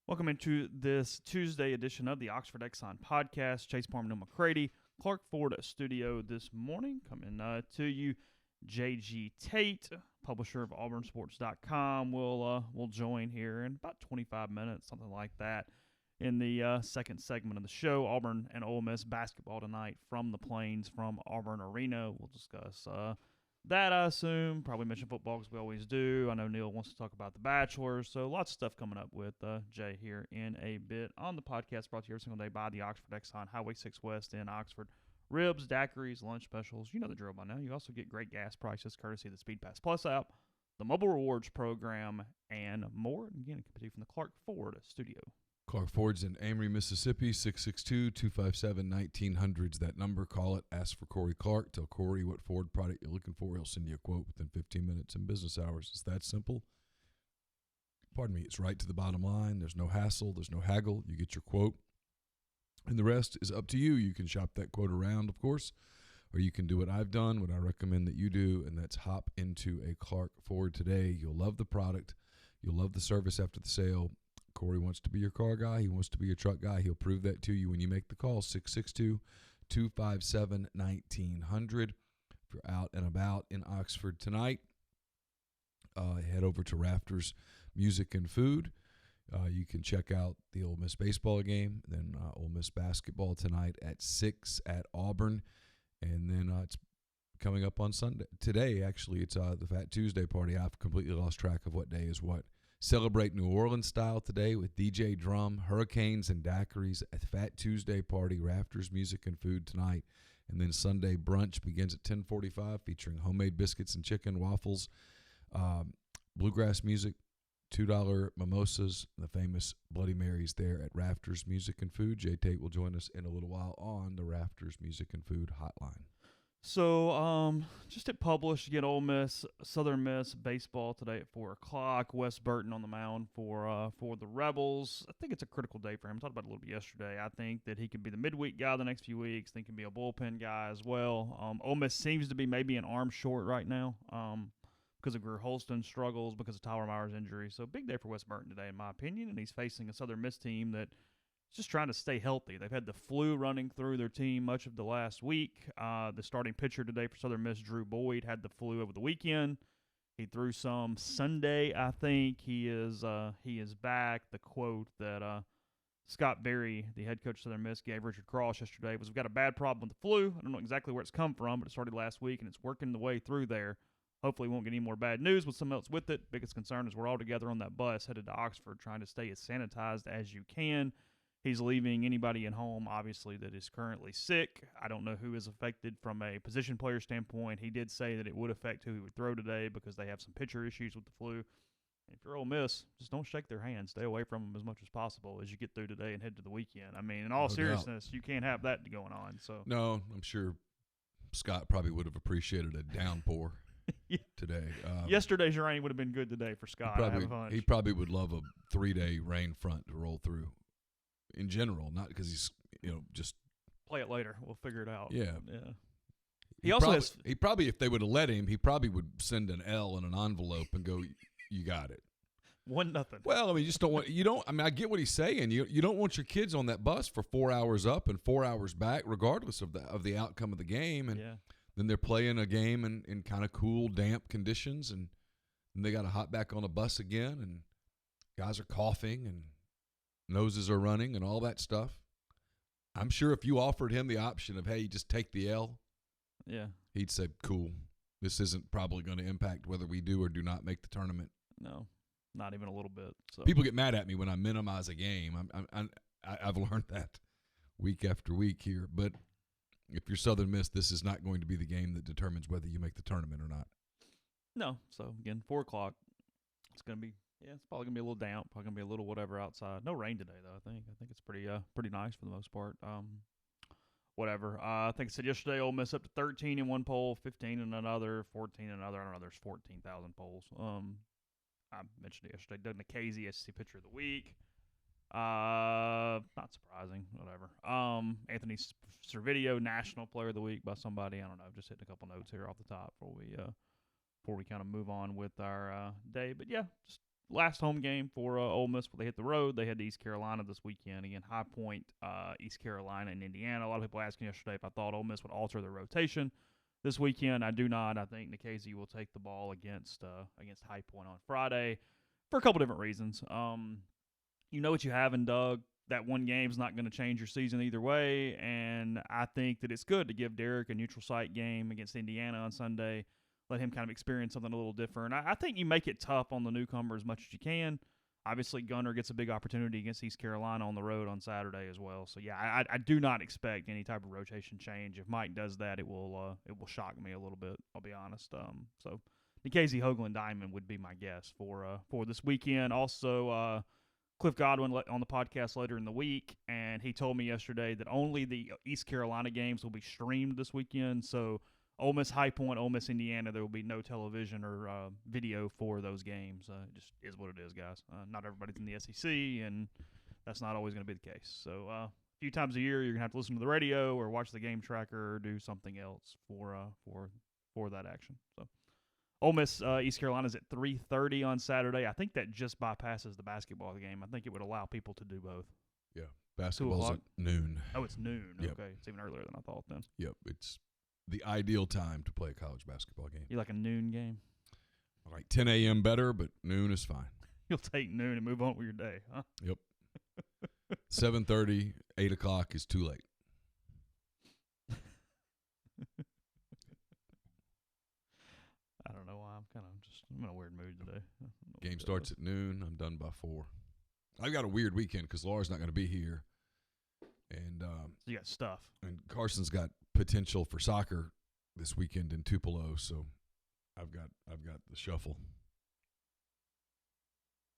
Welcome into this Tuesday edition of the Oxford Exxon Podcast. Chase Parham and Neal McCready, Clark Ford studio this morning. Coming to you, J.G. Tate, publisher of AuburnSports.com, will join here in about 25 minutes, something like that, in the second segment of the show. Auburn and Ole Miss basketball tonight from the Plains, from Auburn Arena. We'll discuss that, I assume. Probably mention football because we always do. I know Neal wants to talk about the Bachelor, so lots of stuff coming up with Jay here in a bit on the podcast, brought to you every single day by the Oxford Exxon, Highway 6 West in Oxford. Ribs, daiquiris, lunch specials. You know the drill by now. You also get great gas prices courtesy of the Speed Pass Plus app, the mobile rewards program, and more. Again, it comes to you from the Clark Ford studio. Clark Ford's in Amory, Mississippi, 662-257-1900's that number. Call it. Ask for Corey Clark. Tell Corey what Ford product you're looking for. He'll send you a quote within 15 minutes in business hours. It's that simple. Pardon me. It's right to the bottom line. There's no hassle. There's no haggle. You get your quote, and the rest is up to you. You can shop that quote around, of course, or you can do what I've done, what I recommend that you do, and that's hop into a Clark Ford today. You'll love the product. You'll love the service after the sale. Corey wants to be your car guy. He wants to be your truck guy. He'll prove that to you when you make the call, 662-257-1900. If you're out and about in Oxford tonight, head over to Rafters Music and Food. You can check out the Ole Miss baseball game, then Ole Miss basketball tonight at 6 at Auburn. And then it's coming up on Sunday. Today, actually, it's the Fat Tuesday party. I've completely lost track of what day is what. Celebrate New Orleans style today with DJ Drum, Hurricanes, and Daiquiris at the Fat Tuesday party, Rafters Music and Food tonight. And then Sunday brunch begins at 10:45 featuring homemade biscuits and chicken, waffles, bluegrass music, $2 mimosas, the famous Bloody Marys there at Rafters Music and Food. Jay Tate will join us in a little while on the Rafters Music and Food hotline. So, just hit publish again. Ole Miss, Southern Miss baseball today at 4 o'clock. Wes Burton on the mound for the Rebels. I think it's a critical day for him. I talked about it a little bit yesterday. I think that he could be the midweek guy the next few weeks. I think he can be a bullpen guy as well. Ole Miss seems to be maybe an arm short right now because of Greer Holston's struggles, because of Tyler Myers' injury. So, big day for Wes Burton today, in my opinion. And he's facing a Southern Miss team that just trying to stay healthy. They've had the flu running through their team much of the last week. The starting pitcher today for Southern Miss, Drew Boyd, had the flu over the weekend. He threw some Sunday, I think. He is back. The quote that Scott Berry, the head coach of Southern Miss, gave Richard Cross yesterday was, "We've got a bad problem with the flu. I don't know exactly where it's come from, but it started last week, and it's working the way through there. Hopefully we won't get any more bad news with someone else with it. Biggest concern is we're all together on that bus headed to Oxford trying to stay as sanitized as you can." He's leaving anybody at home, obviously, that is currently sick. I don't know who is affected from a position player standpoint. He did say that it would affect who he would throw today because they have some pitcher issues with the flu. If you're Ole Miss, just don't shake their hand. Stay away from them as much as possible as you get through today and head to the weekend. I mean, in all seriousness, you can't have that going on. So no, I'm sure Scott probably would have appreciated a downpour today. Yesterday's rain would have been good today for Scott. He probably would love a 3-day rain front to roll through. In general, not because he's, just play it later. We'll figure it out. Yeah. He probably, if they would have let him, he probably would send an L in an envelope and go, "You got it." 1-0. Well, I mean, I get what he's saying. You don't want your kids on that bus for 4 hours up and 4 hours back, regardless of the outcome of the game. And then they're playing a game in kind of cool, damp conditions, and then they got to hop back on a bus again, and guys are coughing and noses are running and all that stuff. I'm sure if you offered him the option of, hey, just take the L, he'd say, cool. This isn't probably going to impact whether we do or do not make the tournament. No, not even a little bit. So. People get mad at me when I minimize a game. I've learned that week after week here. But if you're Southern Miss, this is not going to be the game that determines whether you make the tournament or not. No. So, again, 4 o'clock. It's going to be. Yeah, it's probably going to be a little damp, probably going to be a little whatever outside. No rain today, though, I think. I think it's pretty nice for the most part. Whatever. I think I said yesterday, Ole Miss up to 13 in one poll, 15 in another, 14 in another. I don't know, there's 14,000 polls. I mentioned it yesterday. Doug Nikhazy, SEC Pitcher of the Week. Not surprising, whatever. Anthony Servideo, National Player of the Week by somebody. I don't know, just hitting a couple notes here off the top before we kind of move on with our day. But, yeah, just last home game for Ole Miss before they hit the road. They had East Carolina this weekend. Again, High Point, East Carolina, and Indiana. A lot of people asking yesterday if I thought Ole Miss would alter their rotation this weekend. I do not. I think Nikhazy will take the ball against High Point on Friday for a couple different reasons. You know what you have in Doug. That one game's not going to change your season either way, and I think that it's good to give Derek a neutral site game against Indiana on Sunday. Let him kind of experience something a little different. I think you make it tough on the newcomer as much as you can. Obviously, Gunner gets a big opportunity against East Carolina on the road on Saturday as well. So, yeah, I do not expect any type of rotation change. If Mike does that, it will shock me a little bit, I'll be honest. So, Nikhazy, Hoagland, Diamond would be my guess for this weekend. Also, Cliff Godwin on the podcast later in the week, and he told me yesterday that only the East Carolina games will be streamed this weekend. So, Ole Miss High Point, Ole Miss Indiana, there will be no television or video for those games. It just is what it is, guys. Not everybody's in the SEC, and that's not always going to be the case. So a few times a year, you're going to have to listen to the radio or watch the game tracker or do something else for that action. So Ole Miss East Carolina is at 3:30 on Saturday. I think that just bypasses the basketball game. I think it would allow people to do both. Yeah, basketball's at noon. Oh, it's noon. Yep. Okay, it's even earlier than I thought then. Yep, it's the ideal time to play a college basketball game. You like a noon game? I like 10 a.m. better, but noon is fine. You'll take noon and move on with your day, huh? Yep. 7:30, 8 o'clock is too late. I don't know why. I'm in a weird mood today. Game starts at noon. I'm done by 4. I've got a weird weekend because Laura's not going to be here. And so you got stuff. And Carson's got potential for soccer this weekend in Tupelo, so I've got the shuffle.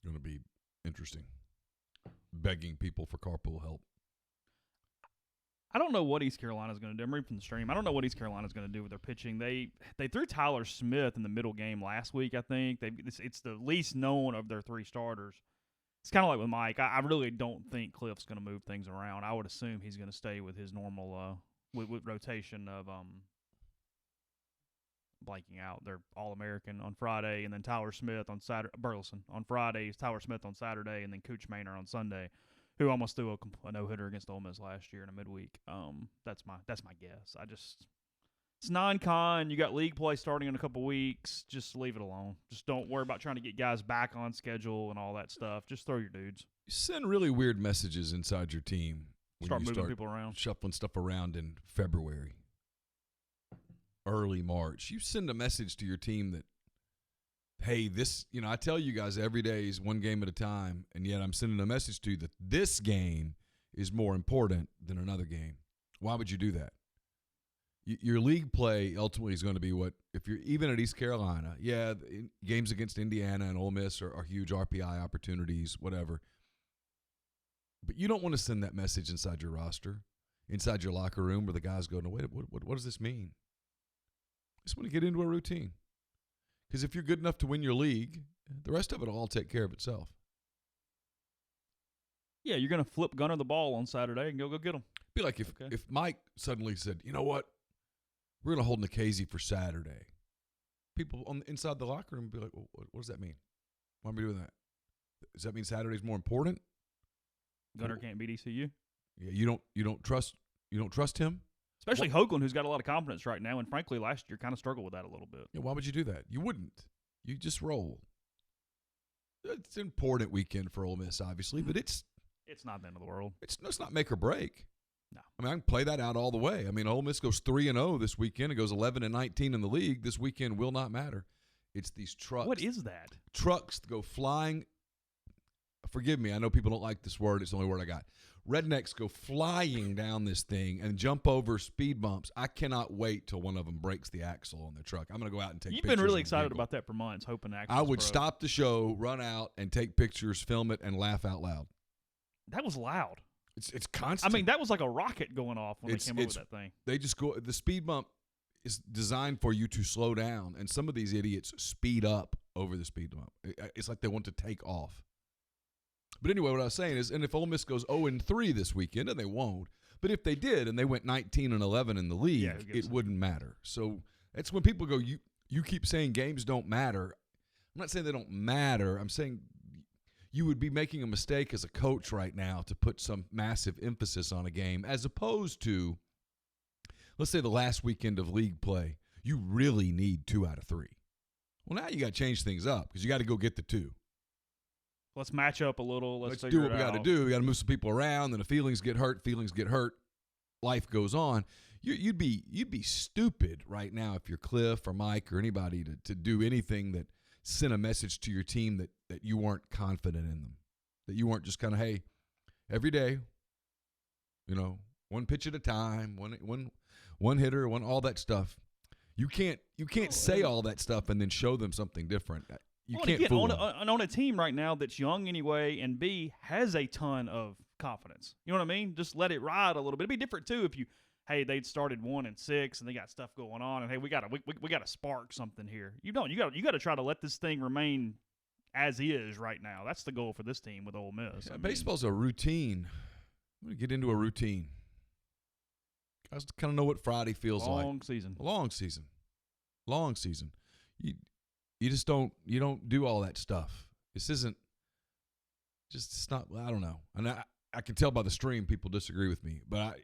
Going to be interesting. Begging people for carpool help. I don't know what East Carolina's going to do. I'm reading from the stream. I don't know what East Carolina's going to do with their pitching. They threw Tyler Smith in the middle game last week, I think. It's the least known of their 3 starters. It's kind of like with Mike. I really don't think Cliff's going to move things around. I would assume he's going to stay with his normal with rotation of blanking out. They're All-American on Friday, and then Tyler Smith on Saturday. Burleson on Friday, Tyler Smith on Saturday, and then Cooch Maynor on Sunday, who almost threw a no-hitter against Ole Miss last year in a midweek. That's my guess. It's non-con. You got league play starting in a couple weeks. Just leave it alone. Just don't worry about trying to get guys back on schedule and all that stuff. Just throw your dudes. You send really weird messages inside your team when Start you moving start people around. Shuffling stuff around in February, early March. You send a message to your team that, hey, I tell you guys every day is one game at a time, and yet I'm sending a message to you that this game is more important than another game. Why would you do that? Your league play ultimately is going to be what, if you're even at East Carolina, games against Indiana and Ole Miss are huge RPI opportunities, whatever. But you don't want to send that message inside your roster, inside your locker room where the guys go, no, wait, what does this mean? I just want to get into a routine. Because if you're good enough to win your league, the rest of it will all take care of itself. Yeah, you're going to flip Gunner the ball on Saturday and go get him. Be like if Mike suddenly said, you know what? We're going to hold Nikhazy for Saturday. People inside the locker room would be like, well, what does that mean? Why are we doing that? Does that mean Saturday's more important? Gunner can't beat ECU. Yeah, you don't trust him? Especially Hoagland, who's got a lot of confidence right now, and frankly, last year kind of struggled with that a little bit. Yeah, why would you do that? You wouldn't. You just roll. It's an important weekend for Ole Miss, obviously, but it's not the end of the world. It's not make or break. No. I mean, I can play that out all the way. I mean, Ole Miss goes 3-0 this weekend. It goes 11-19 in the league. This weekend will not matter. It's these trucks. What is that? Trucks go flying. Forgive me. I know people don't like this word. It's the only word I got. Rednecks go flying down this thing and jump over speed bumps. I cannot wait till one of them breaks the axle on their truck. I'm going to go out and take pictures. You've been really excited about that for months, hoping axles I would stop the show, run out, and take pictures, film it, and laugh out loud. That was loud. It's constant. I mean, that was like a rocket going off when they came up with that thing. They just go. The speed bump is designed for you to slow down, and some of these idiots speed up over the speed bump. It's like they want to take off. But anyway, what I was saying is, and if Ole Miss goes 0-3 this weekend, and they won't, but if they did and they went 19-11 in the league, it wouldn't matter. So that's when people go, you keep saying games don't matter. I'm not saying they don't matter. I'm saying you would be making a mistake as a coach right now to put some massive emphasis on a game as opposed to, let's say, the last weekend of league play. You really need 2 out of 3. Well, now you got to change things up because you got to go get the 2. Let's match up a little. Let's do what we got to do. We got to move some people around. Then the feelings get hurt. Life goes on. You'd be stupid right now if you're Cliff or Mike or anybody to do anything that sent a message to your team that you weren't confident in them, that you weren't just kind of, hey, every day, one pitch at a time, one hitter, all that stuff. You can't say all that stuff and then show them something different. You can't again, fool them. on a team right now that's young anyway, and B has a ton of confidence. You know what I mean? Just let it ride a little bit. It'd be different too if they'd started 1-6 and they got stuff going on, and hey, we gotta spark something here. You gotta try to let this thing remain as is right now. That's the goal for this team with Ole Miss. Yeah, baseball's a routine. I'm gonna get into a routine. Guys kind of know what Friday feels like. Long season. You just don't do all that stuff. This isn't just, it's not, I don't know. And I can tell by the stream people disagree with me, but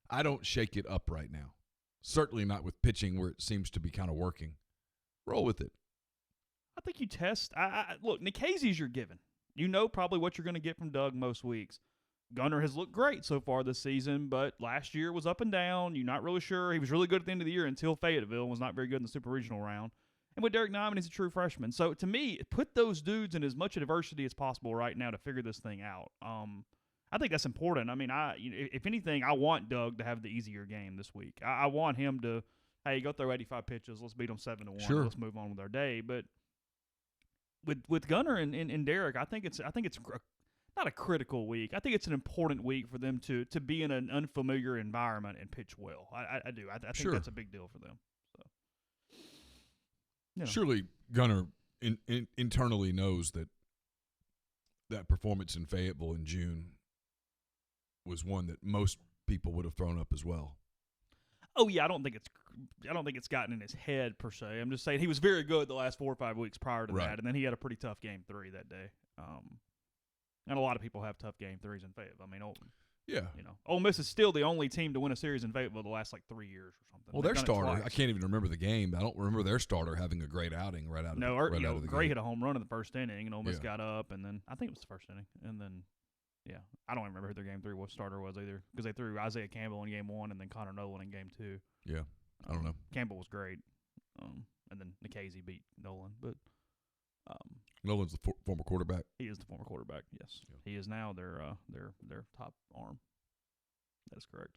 I don't shake it up right now. Certainly not with pitching where it seems to be kind of working. Roll with it. I think you test. Look, Nikhazy's your given. You know probably what you're going to get from Doug most weeks. Gunnar has looked great so far this season, but last year was up and down. You're not really sure. He was really good at the end of the year until Fayetteville and was not very good in the Super Regional round. And with Derek Nyman, he's a true freshman. So to me, put those dudes in as much adversity as possible right now to figure this thing out. I think that's important. I mean, if anything, I want Doug to have the easier game this week. I want him to, hey, go throw 85 pitches. Let's beat them 7-1. Sure. Let's move on with our day. But with Gunnar and Derek, I think it's not a critical week. I think it's an important week for them to be in an unfamiliar environment and pitch well. I do. I think sure. That's a big deal for them. So, Surely Gunnar internally knows that performance in Fayetteville in June was one that most people would have thrown up as well. Oh yeah, I don't think it's gotten in his head per se. I'm just saying he was very good the last 4 or 5 weeks prior to that, and then he had a pretty tough game 3 that day. And a lot of people have tough game 3s in Fayetteville. I mean, Ole Miss is still the only team to win a series in Fayetteville the last 3 years or something. Well, their starter, I can't even remember the game. I don't remember their starter having a great outing right out of the game. Gray hit a home run in the first inning, and Ole Miss got up, and then I think it was the first inning, and then I don't even remember who their game 3 starter was either because they threw Isaiah Campbell in game 1 and then Connor Nolan in game 2. Yeah, I don't know. Campbell was great, and then Nikhazy beat Nolan, but. Nolan's the former quarterback. He is the former quarterback. Yes, He is now their top arm. That is correct.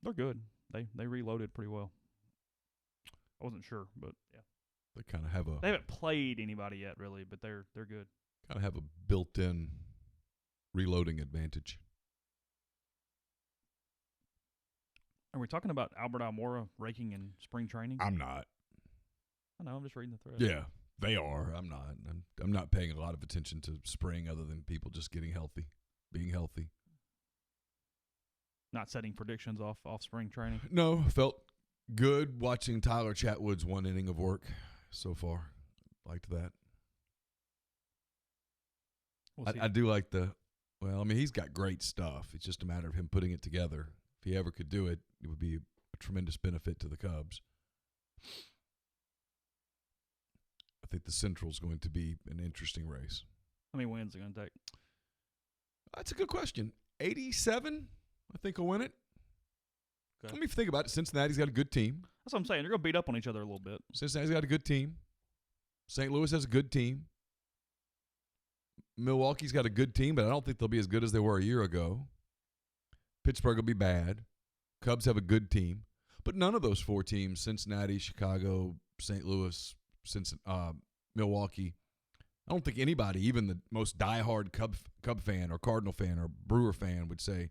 They're good. They reloaded pretty well. I wasn't sure, but yeah. They kind of have They haven't played anybody yet, really, but they're good. Kind of have a built-in reloading advantage. Are we talking about Albert Almora raking in spring training? I'm not. I know. I'm just reading the thread. Yeah, they are. I'm not. I'm not paying a lot of attention to spring other than people just getting healthy, being healthy. Not setting predictions off spring training? No, felt good watching Tyler Chatwood's 1 inning of work so far. Liked that. I do like he's got great stuff. It's just a matter of him putting it together. If he ever could do it, it would be a tremendous benefit to the Cubs. I think the Central's going to be an interesting race. How many wins are going to take? That's a good question. 87, I think, will win it. Okay. Let me think about it. Cincinnati's got a good team. That's what I'm saying. They're going to beat up on each other a little bit. Cincinnati's got a good team. St. Louis has a good team. Milwaukee's got a good team, but I don't think they'll be as good as they were a year ago. Pittsburgh will be bad. Cubs have a good team. But none of those 4 teams, Cincinnati, Chicago, St. Louis, Milwaukee, I don't think anybody, even the most diehard Cub fan or Cardinal fan or Brewer fan, would say,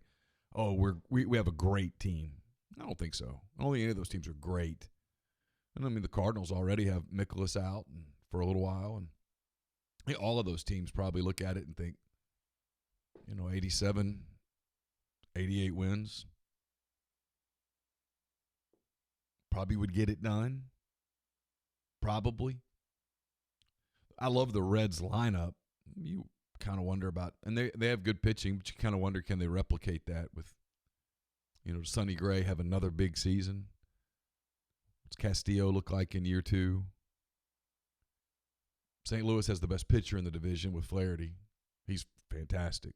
oh, we have a great team. I don't think so. I don't think any of those teams are great. And I mean, the Cardinals already have Mikolas out for a little while, and I think all of those teams probably look at it and think, 87, 88 wins. Probably would get it done. probably. I love the Reds lineup. You kind of wonder about, and they have good pitching, but you kind of wonder, can they replicate that with, Sonny Gray have another big season? What's Castillo look like in year 2? St. Louis has the best pitcher in the division with Flaherty. He's fantastic.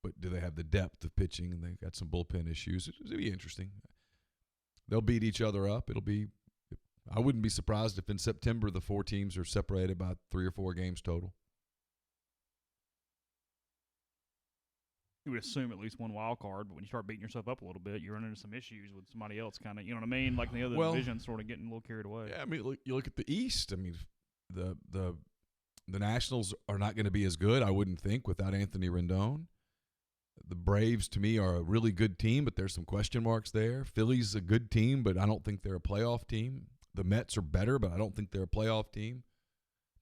But do they have the depth of pitching? And they've got some bullpen issues. It'll be interesting. They'll beat each other up. I wouldn't be surprised if in September the 4 teams are separated by 3 or 4 games total. You would assume at least one wild card, but when you start beating yourself up a little bit, you run into some issues with somebody else kind of, you know what I mean? Like the other divisions sort of getting a little carried away. Yeah, I mean, you look at the East. I mean, the Nationals are not going to be as good, I wouldn't think, without Anthony Rendon. The Braves, to me, are a really good team, but there's some question marks there. Philly's a good team, but I don't think they're a playoff team. The Mets are better, but I don't think they're a playoff team.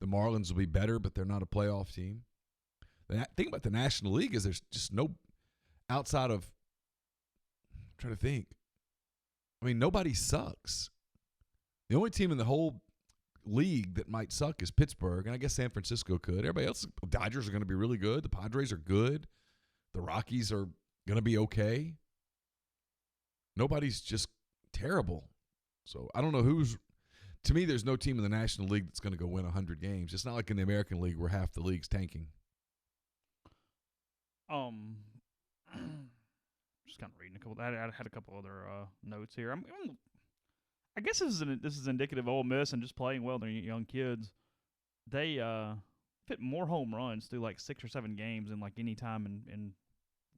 The Marlins will be better, but they're not a playoff team. The thing about the National League is there's just no outside of – I'm trying to think. I mean, nobody sucks. The only team in the whole league that might suck is Pittsburgh, and I guess San Francisco could. Everybody else – Dodgers are going to be really good. The Padres are good. The Rockies are going to be okay. Nobody's just terrible. So I don't know who's – to me, there's no team in the National League that's going to go win 100 games. It's not like in the American League where half the league's tanking. Just kind of reading a couple. I had a couple other notes here. I guess this is indicative of Ole Miss and just playing well. They're young kids. They fit more home runs through like 6 or 7 games than like any time in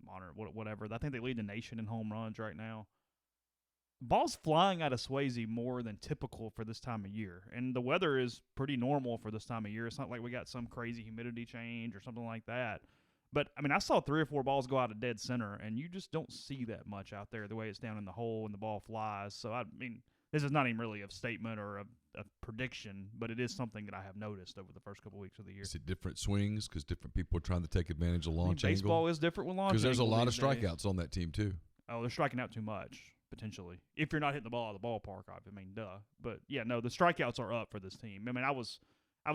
modern whatever. I think they lead the nation in home runs right now. Ball's flying out of Swayze more than typical for this time of year, and the weather is pretty normal for this time of year. It's not like we got some crazy humidity change or something like that. But, I mean, I saw 3 or 4 balls go out of dead center, and you just don't see that much out there the way it's down in the hole and the ball flies. So, I mean, this is not even really a statement or a prediction, but it is something that I have noticed over the first couple weeks of the year. Is it different swings because different people are trying to take advantage of launch angle? Baseball is different with launch angle. Because there's a lot of strikeouts on that team, too. Oh, they're striking out too much, potentially. If you're not hitting the ball out of the ballpark, I mean, duh. But, yeah, no, the strikeouts are up for this team. I mean, I was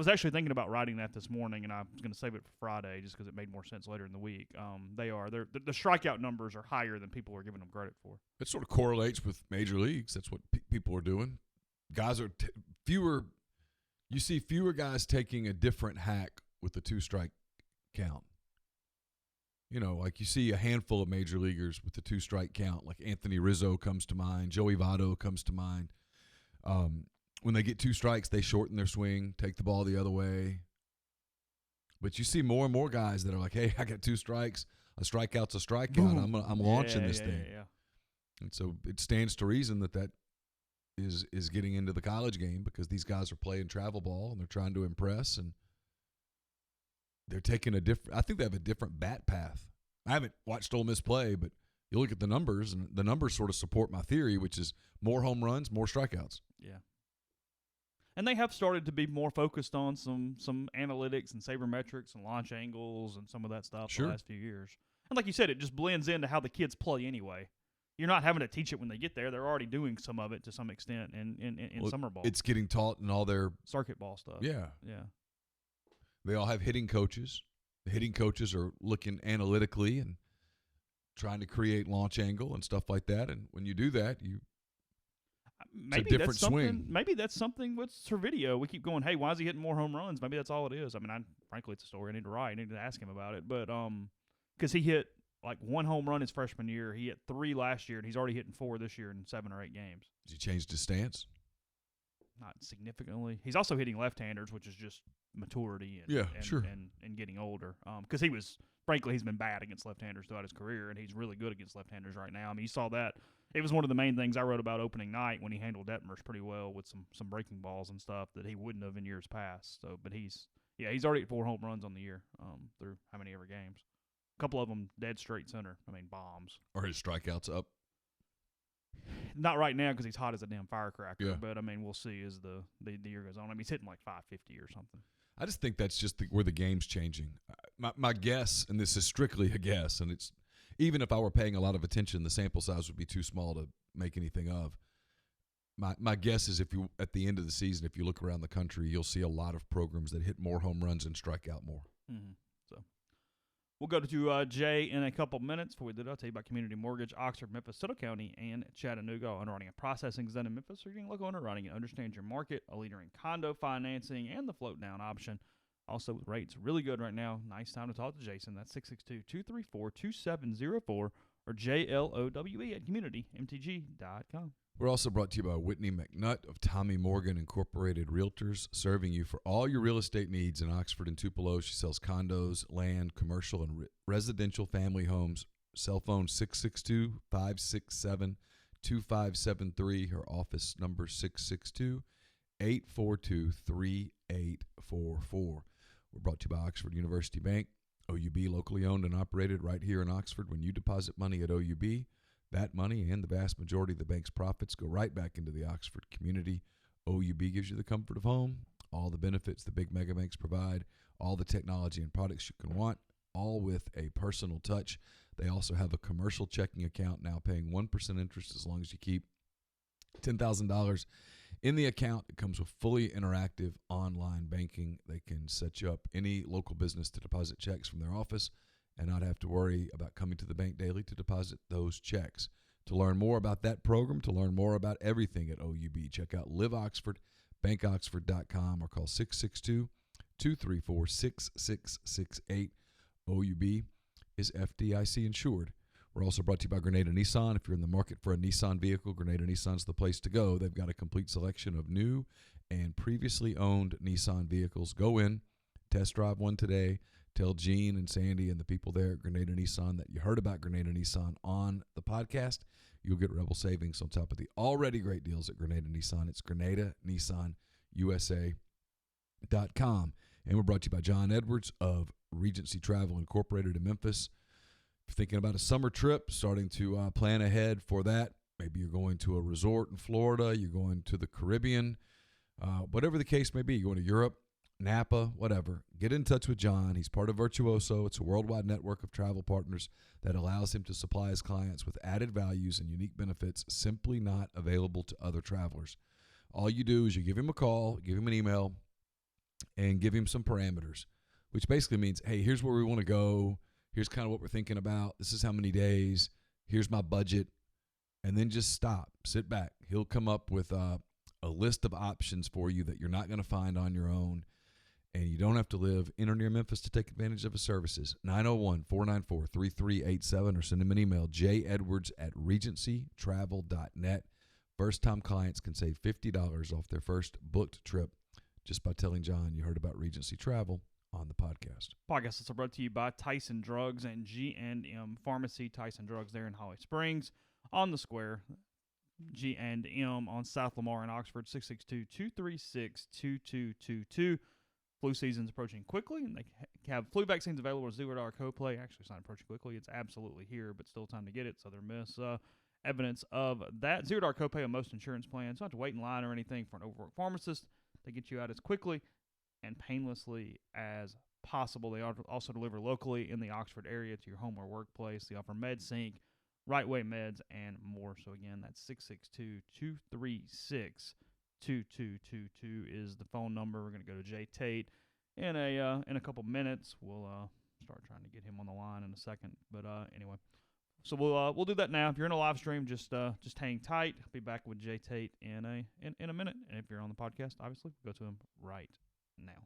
actually thinking about writing that this morning, and I was going to save it for Friday just because it made more sense later in the week. The strikeout numbers are higher than people are giving them credit for. It sort of correlates with major leagues. That's what people are doing. Guys are fewer. You see fewer guys taking a different hack with the 2-strike count. You know, like you see a handful of major leaguers with the 2-strike count, like Anthony Rizzo comes to mind, Joey Votto comes to mind. When they get 2 strikes, they shorten their swing, take the ball the other way. But you see more and more guys that are like, hey, I got 2 strikes. A strikeout's a strikeout. Boom. I'm launching this thing. Yeah. And so it stands to reason that is getting into the college game because these guys are playing travel ball and they're trying to impress, and they're taking I think they have a different bat path. I haven't watched Ole Miss play, but you look at the numbers, and the numbers sort of support my theory, which is more home runs, more strikeouts. Yeah. And they have started to be more focused on some analytics and sabermetrics and launch angles and some of that stuff the last few years. And like you said, it just blends into how the kids play anyway. You're not having to teach it when they get there. They're already doing some of it to some extent in summer ball. It's getting taught in all their circuit ball stuff. Yeah. Yeah. They all have hitting coaches. The hitting coaches are looking analytically and trying to create launch angle and stuff like that. And when you do that, it's a different swing. Maybe that's something with Servideo. We keep going, hey, why is he hitting more home runs? Maybe that's all it is. I mean, frankly, it's a story I need to write. I need to ask him about it. But because he hit like 1 home run his freshman year. He hit 3 last year, and he's already hitting 4 this year in 7 or 8 games. Has he changed his stance? Not significantly. He's also hitting left-handers, which is just maturity and getting older. Because he's been bad against left-handers throughout his career, and he's really good against left-handers right now. I mean, you saw that. It was one of the main things I wrote about opening night when he handled Detmers pretty well with some breaking balls and stuff that he wouldn't have in years past. So, but he's already at 4 home runs on the year through how many ever games. A couple of them dead straight center. I mean, bombs. Are his strikeouts up? Not right now because he's hot as a damn firecracker. Yeah. But, I mean, we'll see as the year goes on. I mean, he's hitting like 550 or something. I just think that's just where the game's changing. My guess, and this is strictly a guess, and it's even if I were paying a lot of attention, the sample size would be too small to make anything of. My guess is if you at the end of the season, if you look around the country, you'll see a lot of programs that hit more home runs and strike out more. Mm-hmm. So we'll go to Jay in a couple minutes. Before we do that, I'll tell you about Community Mortgage, Oxford, Memphis, Soto County, and Chattanooga. Underwriting and processing is done in Memphis. So you're getting local underwriting and understand your market, a leader in condo financing, and the float down option. Also with rates really good right now. Nice time to talk to Jason. That's 662-234-2704 or JLOWE@communitymtg.com. We're also brought to you by Whitney McNutt of Tommy Morgan Incorporated Realtors, serving you for all your real estate needs in Oxford and Tupelo. She sells condos, land, commercial, and residential family homes. Cell phone 662-567-2573. Her office number 662-842-3844. We're brought to you by Oxford University Bank, OUB, locally owned and operated right here in Oxford. When you deposit money at OUB, that money and the vast majority of the bank's profits go right back into the Oxford community. OUB gives you the comfort of home, all the benefits the big mega banks provide, all the technology and products you can want, all with a personal touch. They also have a commercial checking account now paying 1% interest as long as you keep $10,000 in the account. It comes with fully interactive online banking. They can set you up any local business to deposit checks from their office and not have to worry about coming to the bank daily to deposit those checks. To learn more about that program, to learn more about everything at OUB, check out Live Oxford, bankoxford.com, or call 662-234-6668. OUB is FDIC insured. We're also brought to you by Grenada Nissan. If you're in the market for a Nissan vehicle, Grenada Nissan's the place to go. They've got a complete selection of new and previously owned Nissan vehicles. Go in, test drive one today. Tell Gene and Sandy and the people there at Grenada Nissan that you heard about Grenada Nissan on the podcast. You'll get Rebel savings on top of the already great deals at Grenada Nissan. It's GrenadaNissanUSA.com. And we're brought to you by John Edwards of Regency Travel Incorporated in Memphis. If you're thinking about a summer trip, starting to plan ahead for that, maybe you're going to a resort in Florida, you're going to the Caribbean, whatever the case may be, you're going to Europe, Napa, whatever, get in touch with John. He's part of Virtuoso. It's a worldwide network of travel partners that allows him to supply his clients with added values and unique benefits simply not available to other travelers. All you do is you give him a call, give him an email, and give him some parameters, which basically means, hey, here's where we want to go. Here's kind of what we're thinking about. This is how many days. Here's my budget. And then just stop. Sit back. He'll come up with a list of options for you that you're not going to find on your own. And you don't have to live in or near Memphis to take advantage of his services. 901-494-3387 or send him an email, jedwards@regencytravel.net. First-time clients can save $50 off their first booked trip just by telling John you heard about Regency Travel on the podcast. Podcast is brought to you by Tyson Drugs and G&M Pharmacy. Tyson Drugs there in Holly Springs on the square. G&M on South Lamar in Oxford, 662-236-2222. Flu season's approaching quickly, and they have flu vaccines available at $0 copay. Actually, it's not approaching quickly. It's absolutely here, but still time to get it. Southern Miss evidence of that. $0 copay on most insurance plans. You don't have to wait in line or anything for an overworked pharmacist. They get you out as quickly and painlessly as possible. They also deliver locally in the Oxford area to your home or workplace. They offer MedSync, Right Way Meds, and more. So, again, that's 662-236-2222 is the phone number. We're going to go to Jay Tate in a couple minutes. We'll start trying to get him on the line in a second. But anyway, so we'll do that now. If you're in a live stream, just hang tight. I'll be back with Jay Tate in a minute. And if you're on the podcast, obviously, go to him right now.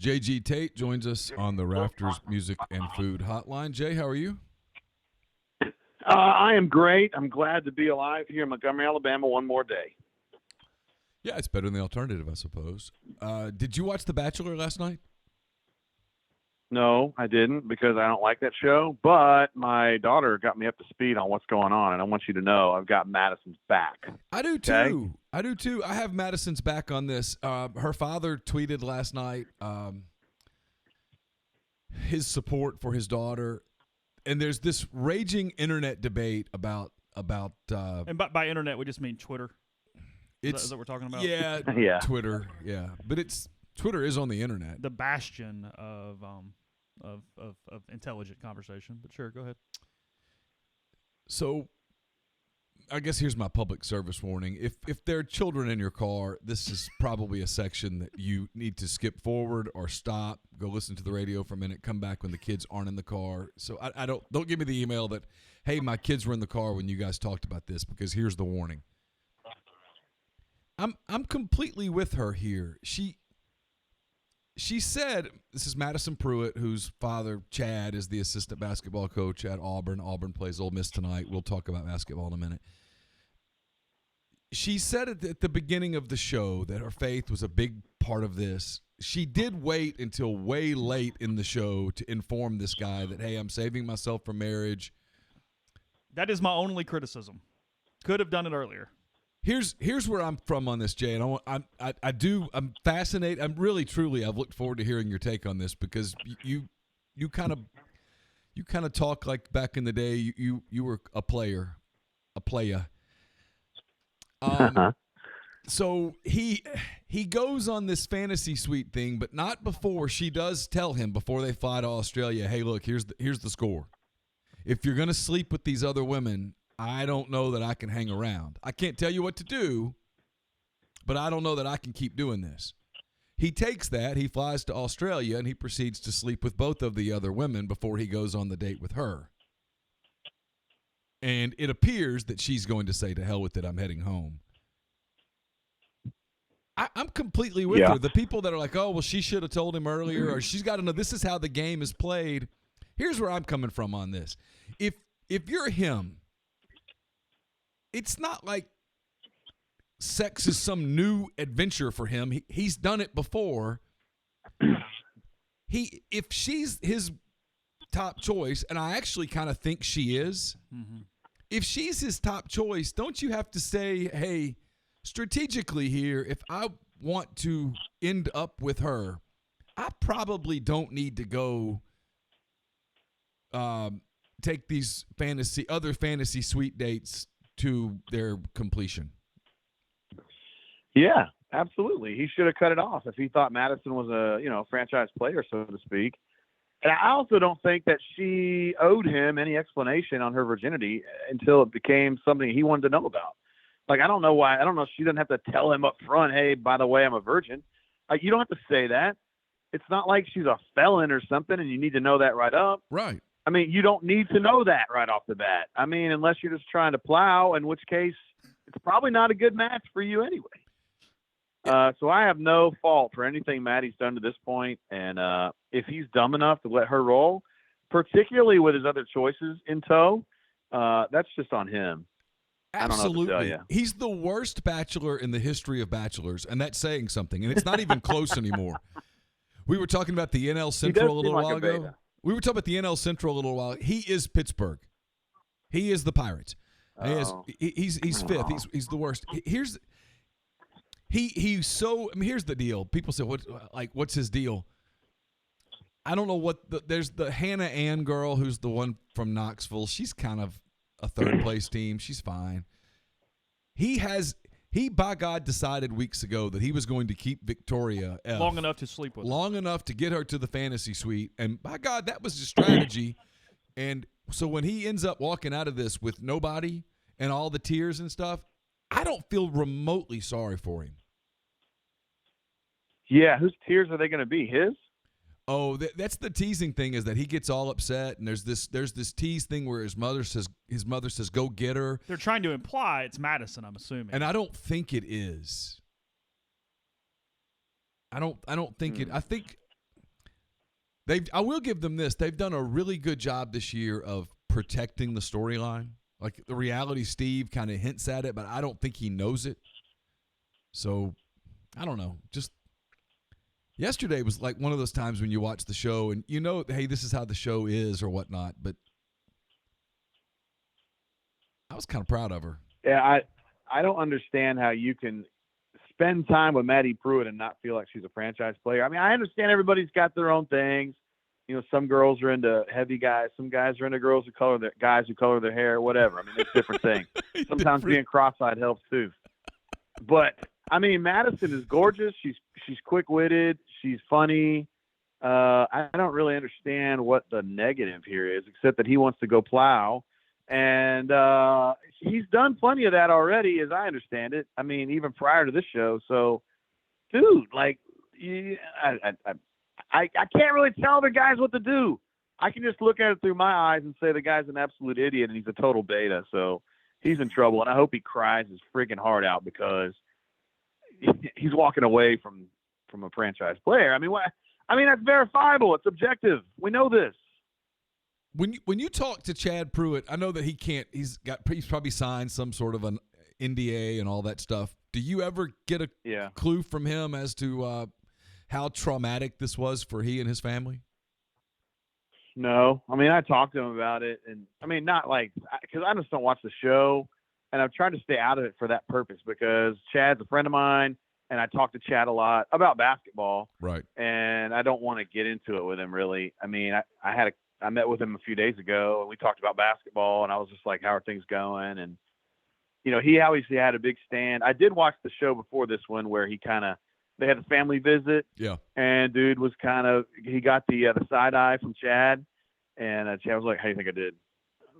JG Tate joins us on the Rafters Music and Food Hotline. Jay, how are you? I am great. I'm glad to be alive here in Montgomery, Alabama one more day. Yeah, it's better than the alternative, I suppose. Did you watch The Bachelor last night? No, I didn't because I don't like that show, but my daughter got me up to speed on what's going on, and I want you to know I've got Madison's back. I do too. Okay? I do too. I have Madison's back on this. Her father tweeted last night his support for his daughter, and there's this raging internet debate about And by internet, we just mean Twitter. Is that what we're talking about? Yeah, Yeah. Twitter. Yeah, but Twitter is on the internet. The bastion of intelligent conversation. But sure, go ahead. So, I guess here's my public service warning. If there are children in your car, this is probably a section that you need to skip forward or stop, go listen to the radio for a minute, come back when the kids aren't in the car. So I don't give me the email that, hey, my kids were in the car when you guys talked about this, because here's the warning. I'm completely with her here. She said, this is Madison Pruitt, whose father, Chad, is the assistant basketball coach at Auburn. Auburn plays Ole Miss tonight. We'll talk about basketball in a minute. She said at the beginning of the show that her faith was a big part of this. She did wait until way late in the show to inform this guy that, hey, I'm saving myself for marriage. That is my only criticism. Could have done it earlier. Here's where I'm from on this, Jay, and I'm fascinated. I'm really, truly, I've looked forward to hearing your take on this, because you kind of talk like back in the day you were a playa. So he goes on this fantasy suite thing, but not before she does tell him, before they fly to Australia, hey, look, here's the score. If you're gonna sleep with these other women, I don't know that I can hang around. I can't tell you what to do, but I don't know that I can keep doing this. He takes that, he flies to Australia, and he proceeds to sleep with both of the other women before he goes on the date with her. And it appears that she's going to say, to hell with it, I'm heading home. I'm completely with her. The people that are like, oh, well, she should have told him earlier, or she's got to know this is how the game is played. Here's where I'm coming from on this. If you're him, it's not like sex is some new adventure for him. He's done it before. If she's his top choice, and I actually kind of think she is, if she's his top choice, don't you have to say, hey, strategically here, if I want to end up with her, I probably don't need to go take these other fantasy suite dates to their completion. Yeah, absolutely. He should have cut it off if he thought Madison was a franchise player, so to speak. And I also don't think that she owed him any explanation on her virginity until it became something he wanted to know about. Like, I don't know why. I don't know. She doesn't have to tell him up front, hey, by the way, I'm a virgin. You don't have to say that. It's not like she's a felon or something and you need to know that right up. Right. I mean, you don't need to know that right off the bat. I mean, unless you're just trying to plow, in which case it's probably not a good match for you anyway. So I have no fault for anything Maddie's done to this point. And if he's dumb enough to let her roll, particularly with his other choices in tow, that's just on him. Absolutely. I don't know what to tell you. He's the worst bachelor in the history of bachelors, and that's saying something. And it's not even close anymore. We were talking about the NL Central a little while ago. We were talking about the NL Central a little while. He is Pittsburgh. He is the Pirates. He's fifth. He's the worst. Here's the deal. People say, what's his deal? I don't know there's the Hannah Ann girl who's the one from Knoxville. She's kind of a third place team. She's fine. He by God decided weeks ago that he was going to keep Victoria F long enough to sleep with her. Long enough to get her to the fantasy suite. And by God, that was his strategy. And so when he ends up walking out of this with nobody and all the tears and stuff, I don't feel remotely sorry for him. Yeah, whose tears are they going to be? His? Oh, that's the teasing thing, is that he gets all upset, and there's this tease thing where his mother says go get her. They're trying to imply it's Madison, I'm assuming. And I don't think it is. I don't think it. I think I will give them this. They've done a really good job this year of protecting the storyline. Like the reality Steve kind of hints at it, but I don't think he knows it. So, I don't know. Just yesterday was like one of those times when you watch the show and you know, hey, this is how the show is or whatnot, but I was kind of proud of her. Yeah, I don't understand how you can spend time with Maddie Pruitt and not feel like she's a franchise player. I mean, I understand everybody's got their own things. You know, some girls are into heavy guys. Some guys are into guys who color their hair, whatever. I mean, it's different things. Sometimes being cross-eyed helps too. But I mean, Madison is gorgeous. She's quick-witted. She's funny. I don't really understand what the negative here is, except that he wants to go plow. And he's done plenty of that already, as I understand it. I mean, even prior to this show. So, dude, like, I can't really tell the guys what to do. I can just look at it through my eyes and say the guy's an absolute idiot and he's a total beta. So he's in trouble, and I hope he cries his freaking heart out because he's walking away from a franchise player. I mean, that's verifiable. It's objective. We know this. When you talk to Chad Pruitt, I know that he can't. He's probably signed some sort of an NDA and all that stuff. Do you ever get a clue from him as to how traumatic this was for he and his family? No, I mean, I talked to him about it, and I mean, not like because I just don't watch the show, and I've tried to stay out of it for that purpose because Chad's a friend of mine, and I talk to Chad a lot about basketball, right? And I don't want to get into it with him really. I mean, I met with him a few days ago and we talked about basketball and I was just like, how are things going? And, you know, he obviously had a big stand. I did watch the show before this one where they had a family visit. Yeah. And dude was he got the side eye from Chad, and Chad was like, how do you think I did?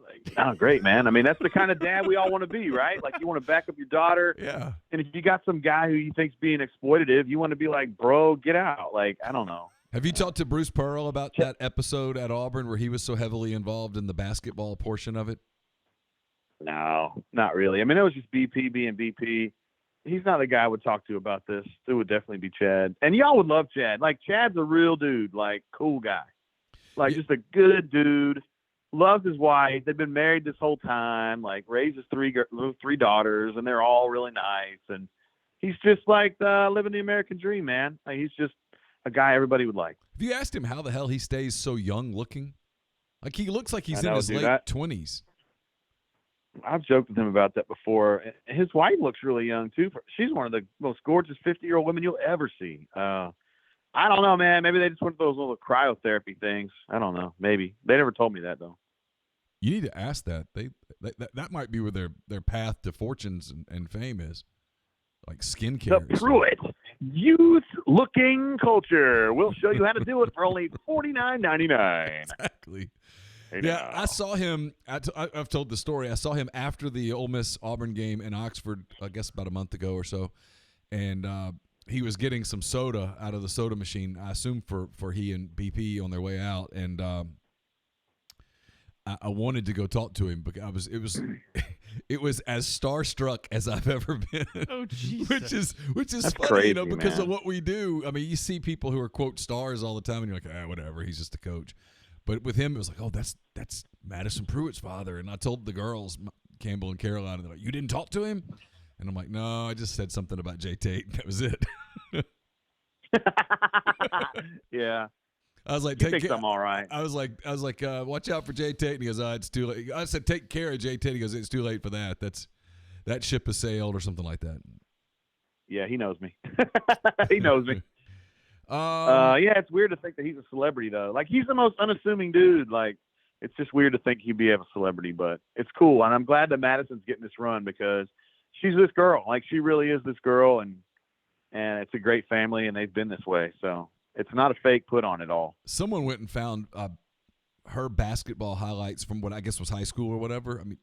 Like, oh, great, man. I mean, that's the kind of dad we all want to be, right? Like you want to back up your daughter. Yeah. And if you got some guy who you think's being exploitative, you want to be like, bro, get out. Like, I don't know. Have you talked to Bruce Pearl about that episode at Auburn where he was so heavily involved in the basketball portion of it? No, not really. I mean, it was just BP being BP. He's not the guy I would talk to about this. It would definitely be Chad. And y'all would love Chad. Like, Chad's a real dude, like, cool guy. Like, just a good dude. Loves his wife. They've been married this whole time. Like, raises three daughters, and they're all really nice. And he's just, like, living the American dream, man. Like, he's just a guy everybody would like. Have you asked him how the hell he stays so young looking? Like, he looks like he's in his late 20s. I've joked with him about that before. His wife looks really young, too. She's one of the most gorgeous 50-year-old women you'll ever see. I don't know, man. Maybe they just went to those little cryotherapy things. I don't know. Maybe. They never told me that, though. You need to ask that. That might be where their path to fortunes and fame is. Like skincare. The Pruitt youth-looking culture. We'll show you how to do it for only $49.99. Exactly. Hey, yeah, now. I saw him. I've told the story. I saw him after the Ole Miss Auburn game in Oxford, I guess about a month ago or so, and he was getting some soda out of the soda machine. I assume for he and BP on their way out, and I wanted to go talk to him because it was as starstruck as I've ever been. Oh, Jesus. which is That's funny, crazy, because man. of what we do. I mean, you see people who are quote stars all the time, and you're like, whatever, he's just a coach. But with him, it was like, oh, that's Madison Pruitt's father. And I told the girls, Campbell and Caroline, and they're like, you didn't talk to him? And I'm like, no, I just said something about Jay Tate. That was it. Yeah. I was like, You think I'm all right. I was like, watch out for Jay Tate. And he goes, it's too late. I said, take care of Jay Tate. He goes, it's too late for that. That ship has sailed or something like that. Yeah, he knows me. He knows me. Yeah, it's weird to think that he's a celebrity, though. Like, he's the most unassuming dude. Like, it's just weird to think he'd be a celebrity, but it's cool. And I'm glad that Madison's getting this run because she's this girl. Like, she really is this girl, and it's a great family, and they've been this way. So it's not a fake put on at all. Someone went and found her basketball highlights from what I guess was high school or whatever. I mean,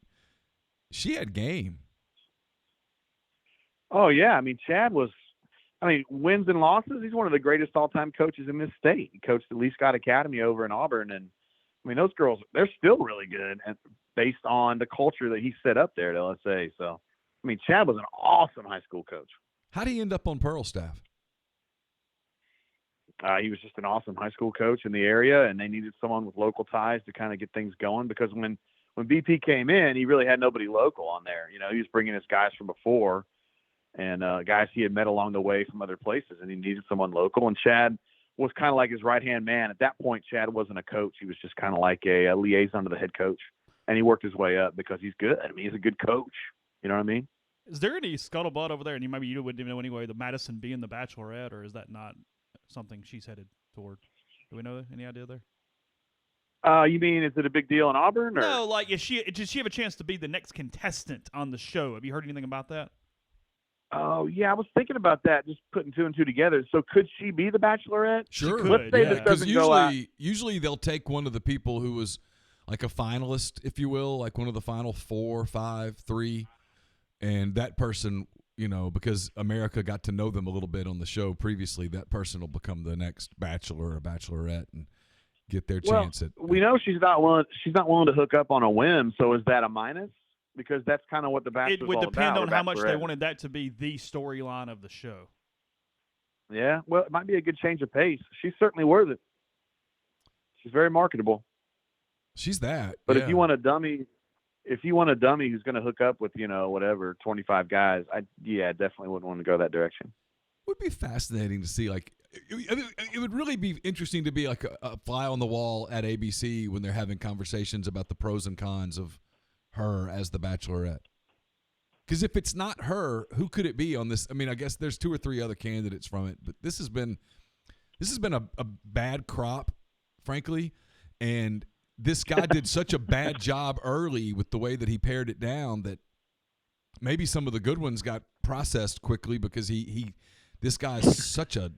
she had game. Oh, yeah. I mean, Chad was – wins and losses, he's one of the greatest all-time coaches in this state. He coached the Lee Scott Academy over in Auburn, and, I mean, those girls, they're still really good and based on the culture that he set up there at LSA. So, I mean, Chad was an awesome high school coach. How did he end up on Pearl's staff? He was just an awesome high school coach in the area, and they needed someone with local ties to kind of get things going, because when BP came in, he really had nobody local on there. You know, he was bringing his guys from before and guys he had met along the way from other places, and he needed someone local. And Chad was kind of like his right-hand man. At that point, Chad wasn't a coach. He was just kind of like a liaison to the head coach, and he worked his way up because he's good. I mean, he's a good coach. You know what I mean? Is there any scuttlebutt over there? And maybe you wouldn't even know anyway, the Madison being the Bachelorette, or is that not something she's headed toward? Do we know any idea there? You mean, is it a big deal in Auburn? Or? No, like, does she have a chance to be the next contestant on the show? Have you heard anything about that? Oh, yeah, I was thinking about that, just putting two and two together. So could she be the Bachelorette? Sure. Let's say this doesn't go out. Usually they'll take one of the people who was like a finalist, if you will, like one of the final 4, 5, 3, and that person, you know, because America got to know them a little bit on the show previously, that person will become the next Bachelor or Bachelorette and get their chance. We know she's not willing to hook up on a whim, so is that a minus? Because that's kind of what the Bachelor's It would all depend about, on how much they wanted that to be the storyline of the show. Yeah, well, it might be a good change of pace. She's certainly worth it. She's very marketable. She's that. But yeah. if you want a dummy who's going to hook up with, 25 guys, I definitely wouldn't want to go that direction. Would be fascinating to see. Like, it would really be interesting to be like a fly on the wall at ABC when they're having conversations about the pros and cons of her as the Bachelorette. Because if it's not her, who could it be on this? I mean, I guess there's 2 or 3 other candidates from it, but this has been a bad crop, frankly, and this guy did such a bad job early with the way that he pared it down that maybe some of the good ones got processed quickly because this guy's such a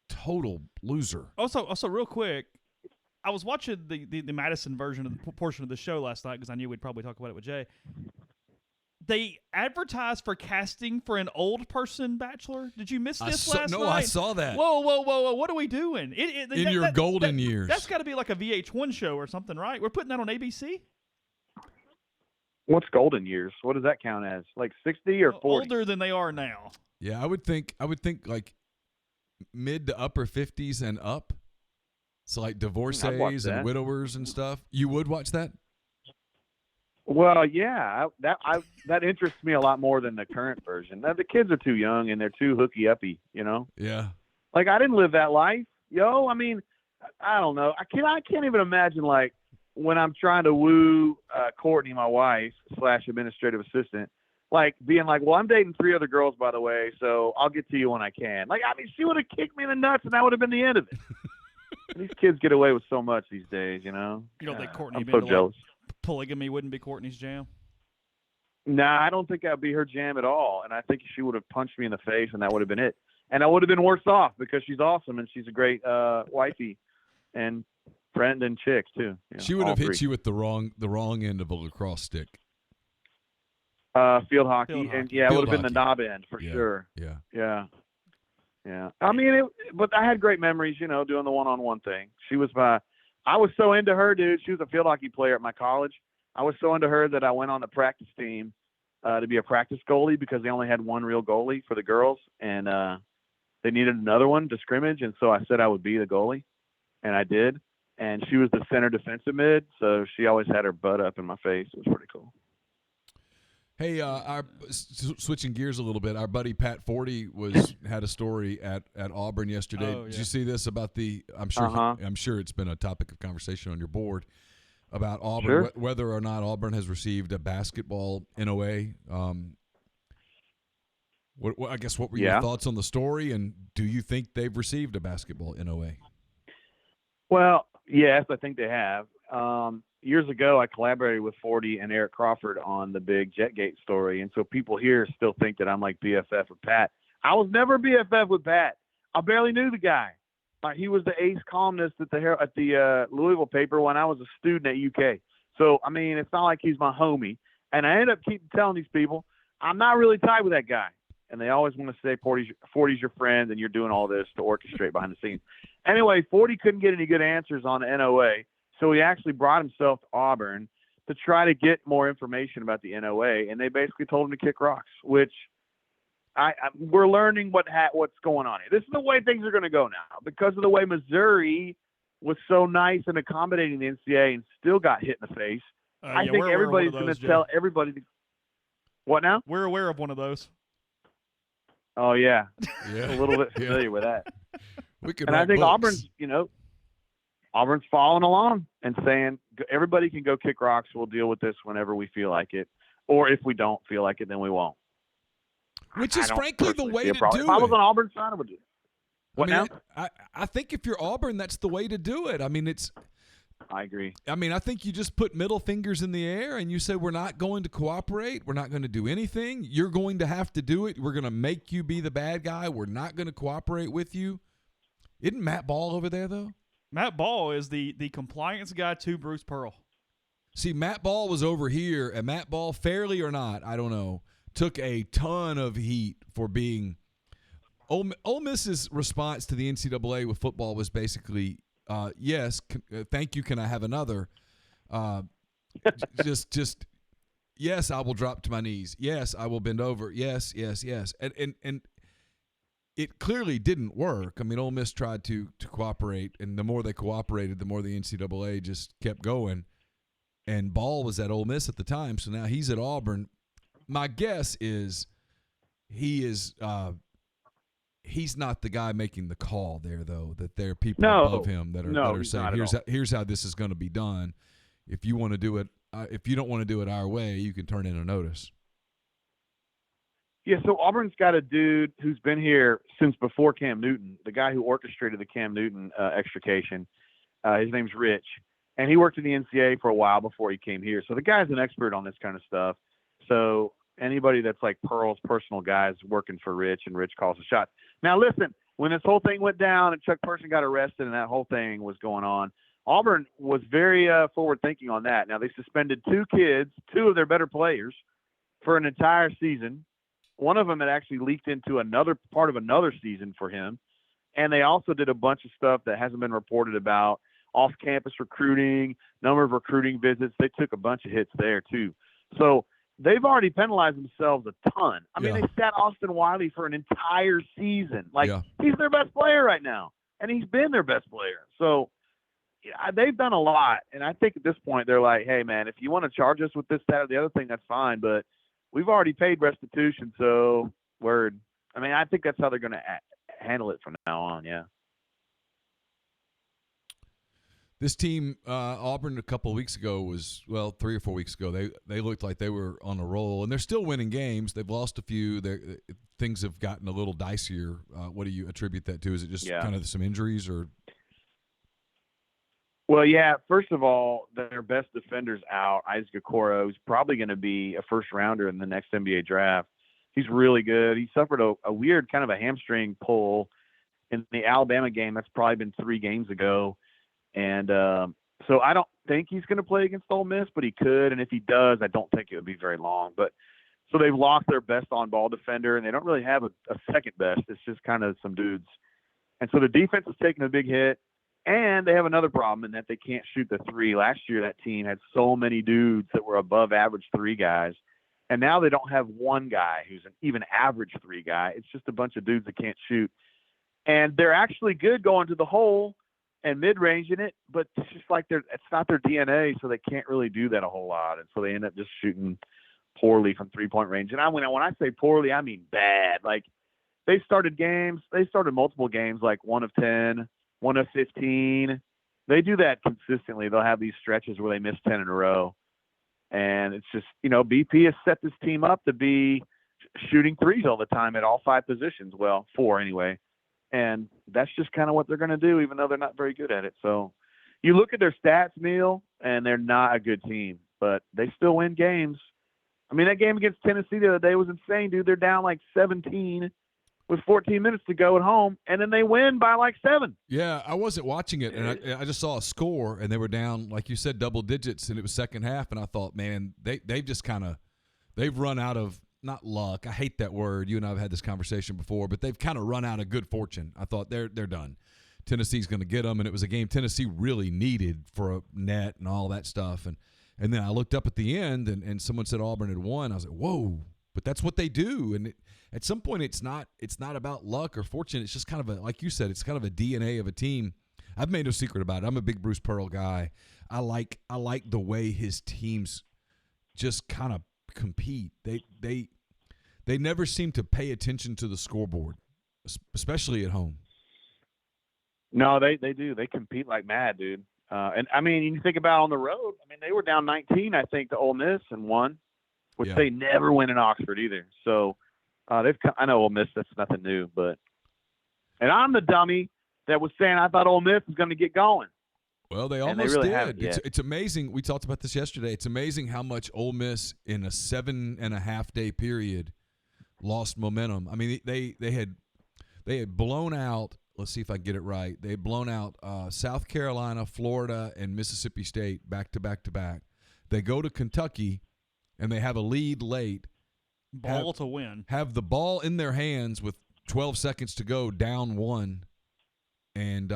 total loser. Also, real quick, I was watching the Madison version of the portion of the show last night because I knew we'd probably talk about it with Jay. They advertised for casting for an old person Bachelor. Did you miss this last night? No, I saw that. Whoa. What are we doing? In your golden years. That's got to be like a VH1 show or something, right? We're putting that on ABC? What's golden years? What does that count as? Like 60 or 40? Older than they are now. Yeah, I would think like mid to upper 50s and up. So like divorcees and widowers and stuff. You would watch that? Well, yeah, that interests me a lot more than the current version. Now, the kids are too young and they're too hooky uppy, Yeah. Like, I didn't live that life, I mean, I don't know. I can't even imagine, like, when I'm trying to woo Courtney, my wife / administrative assistant, like being like, well, I'm dating 3 other girls, by the way, so I'll get to you when I can. Like, I mean, she would have kicked me in the nuts, and that would have been the end of it. These kids get away with so much these days, You don't think Courtney I'm so jealous. Polygamy wouldn't be Courtney's jam? Nah, I don't think that would be her jam at all. And I think she would have punched me in the face, and that would have been it. And I would have been worse off because she's awesome and she's a great wifey and friend and chick too. She would have hit you with the wrong end of a lacrosse stick. Field hockey, and it would have been the knob end for sure. Yeah. I mean, but I had great memories, doing the one-on-one thing. I was so into her, dude. She was a field hockey player at my college. I was so into her that I went on the practice team to be a practice goalie because they only had one real goalie for the girls, and they needed another one to scrimmage. And so I said I would be the goalie, and I did. And she was the center defensive mid, so she always had her butt up in my face. It was pretty cool. Hey, switching gears a little bit, our buddy Pat Forty had a story at Auburn yesterday. Oh, yeah. Did you see this about I'm sure it's been a topic of conversation on your board about Auburn, whether or not Auburn has received a basketball NOA. What were your thoughts on the story, and do you think they've received a basketball NOA? Well, yes, I think they have. Years ago, I collaborated with 40 and Eric Crawford on the big Jetgate story, and so people here still think that I'm like BFF with Pat. I was never BFF with Pat. I barely knew the guy. He was the ace columnist at the Louisville paper when I was a student at UK. So, I mean, it's not like he's my homie. And I end up keep telling these people, I'm not really tied with that guy. And they always want to say 40's your friend and you're doing all this to orchestrate behind the scenes. Anyway, 40 couldn't get any good answers on the NOA. So he actually brought himself to Auburn to try to get more information about the NOA. And they basically told him to kick rocks, which we're learning what's going on here. This is the way things are going to go now because of the way Missouri was so nice and accommodating the NCAA and still got hit in the face. I think everybody's going to tell everybody. What now? We're aware of one of those. Oh, yeah. A little bit familiar with that. And I think books. Auburn's following along and saying everybody can go kick rocks. We'll deal with this whenever we feel like it. Or if we don't feel like it, then we won't. Which is frankly the way to do it. If I was on Auburn's side, I would do it. What now? I think if you're Auburn, that's the way to do it. I mean, I agree. I mean, I think you just put middle fingers in the air and you say, we're not going to cooperate. We're not going to do anything. You're going to have to do it. We're going to make you be the bad guy. We're not going to cooperate with you. Isn't Matt Ball over there, though? Matt Ball is the compliance guy to Bruce Pearl. See, Matt Ball was over here, and Matt Ball, fairly or not, I don't know, took a ton of heat for being Ole Miss's response to the NCAA with football was basically, yes, thank you, can I have another? Just yes, I will drop to my knees. Yes, I will bend over. Yes. And it clearly didn't work. I mean, Ole Miss tried to cooperate, and the more they cooperated, the more the NCAA just kept going. And Ball was at Ole Miss at the time, so now he's at Auburn. My guess is he's not the guy making the call there, though, that there are people above him that are saying, here's how this is going to be done. If you want to do it, if you don't want to do it our way, you can turn in a notice. Yeah, so Auburn's got a dude who's been here since before Cam Newton, the guy who orchestrated the Cam Newton extrication. His name's Rich, and he worked in the NCAA for a while before he came here. So the guy's an expert on this kind of stuff. So anybody that's like Pearl's personal guy is working for Rich, and Rich calls the shots. Now, listen, when this whole thing went down and Chuck Person got arrested and that whole thing was going on, Auburn was very forward-thinking on that. Now, they suspended two of their better players, for an entire season. One of them had actually leaked into another part of another season for him. And they also did a bunch of stuff that hasn't been reported about, off-campus recruiting, number of recruiting visits. They took a bunch of hits there, too. So they've already penalized themselves a ton. I mean, they sat Austin Wiley for an entire season. He's their best player right now, and he's been their best player. So they've done a lot. And I think at this point they're like, hey, man, if you want to charge us with this, that, or the other thing, that's fine. But we've already paid restitution, so word. I mean, I think that's how they're going to handle it from now on, yeah. This team, Auburn, a couple of weeks ago 3 or 4 weeks ago, they looked like they were on a roll, and they're still winning games. They've lost a few. Things have gotten a little dicier. What do you attribute that to? Is it just kind of some injuries or? Well, yeah, first of all, their best defender's out. Isaac Okoro is probably going to be a first-rounder in the next NBA draft. He's really good. He suffered a weird kind of a hamstring pull in the Alabama game. That's probably been 3 games ago. And so I don't think he's going to play against Ole Miss, but he could. And if he does, I don't think it would be very long. But so they've lost their best on-ball defender, and they don't really have a second best. It's just kind of some dudes. And so the defense is taking a big hit. And they have another problem in that they can't shoot the three. Last year, that team had so many dudes that were above average 3 guys. And now they don't have one guy who's an even average 3 guy. It's just a bunch of dudes that can't shoot. And they're actually good going to the hole and mid-range in it, but it's just like it's not their DNA, so they can't really do that a whole lot. And so they end up just shooting poorly from 3-point range. And when I say poorly, I mean bad. Like, they started multiple games like 1 of 10, 1 of 15. They do that consistently. They'll have these stretches where they miss 10 in a row. And it's just, BP has set this team up to be shooting threes all the time at all 5 positions. Well, 4 anyway. And that's just kind of what they're going to do, even though they're not very good at it. So you look at their stats, Neil, and they're not a good team, but they still win games. I mean, that game against Tennessee the other day was insane, dude. They're down like 17 with 14 minutes to go at home, and then they win by like 7. Yeah, I wasn't watching it, and I just saw a score, and they were down, like you said, double digits, and it was second half, and I thought, man, they've just kind of – they've run out of – not luck. I hate that word. You and I have had this conversation before, but they've kind of run out of good fortune. I thought they're done. Tennessee's going to get them, and it was a game Tennessee really needed for a net and all that stuff. And then I looked up at the end, and someone said Auburn had won. I was like, whoa, But that's what they do, and at some point, it's not about luck or fortune. It's just kind of like you said, it's kind of a DNA of a team. I've made no secret about it. I'm a big Bruce Pearl guy. I like the way his teams just kind of compete. They never seem to pay attention to the scoreboard, especially at home. No, they do. They compete like mad, dude. And I mean, you think about on the road. I mean, they were down 19, I think, to Ole Miss and won, which they never win in Oxford either. So I know Ole Miss. That's nothing new, and I'm the dummy that was saying I thought Ole Miss was going to get going. Well, they almost did. It's amazing. We talked about this yesterday. It's amazing how much Ole Miss in a 7.5-day period lost momentum. I mean, they had blown out. Let's see if I get it right. They had blown out South Carolina, Florida, and Mississippi State back to back to back. They go to Kentucky, and they have a lead late. To win. Have the ball in their hands with 12 seconds to go, down 1, and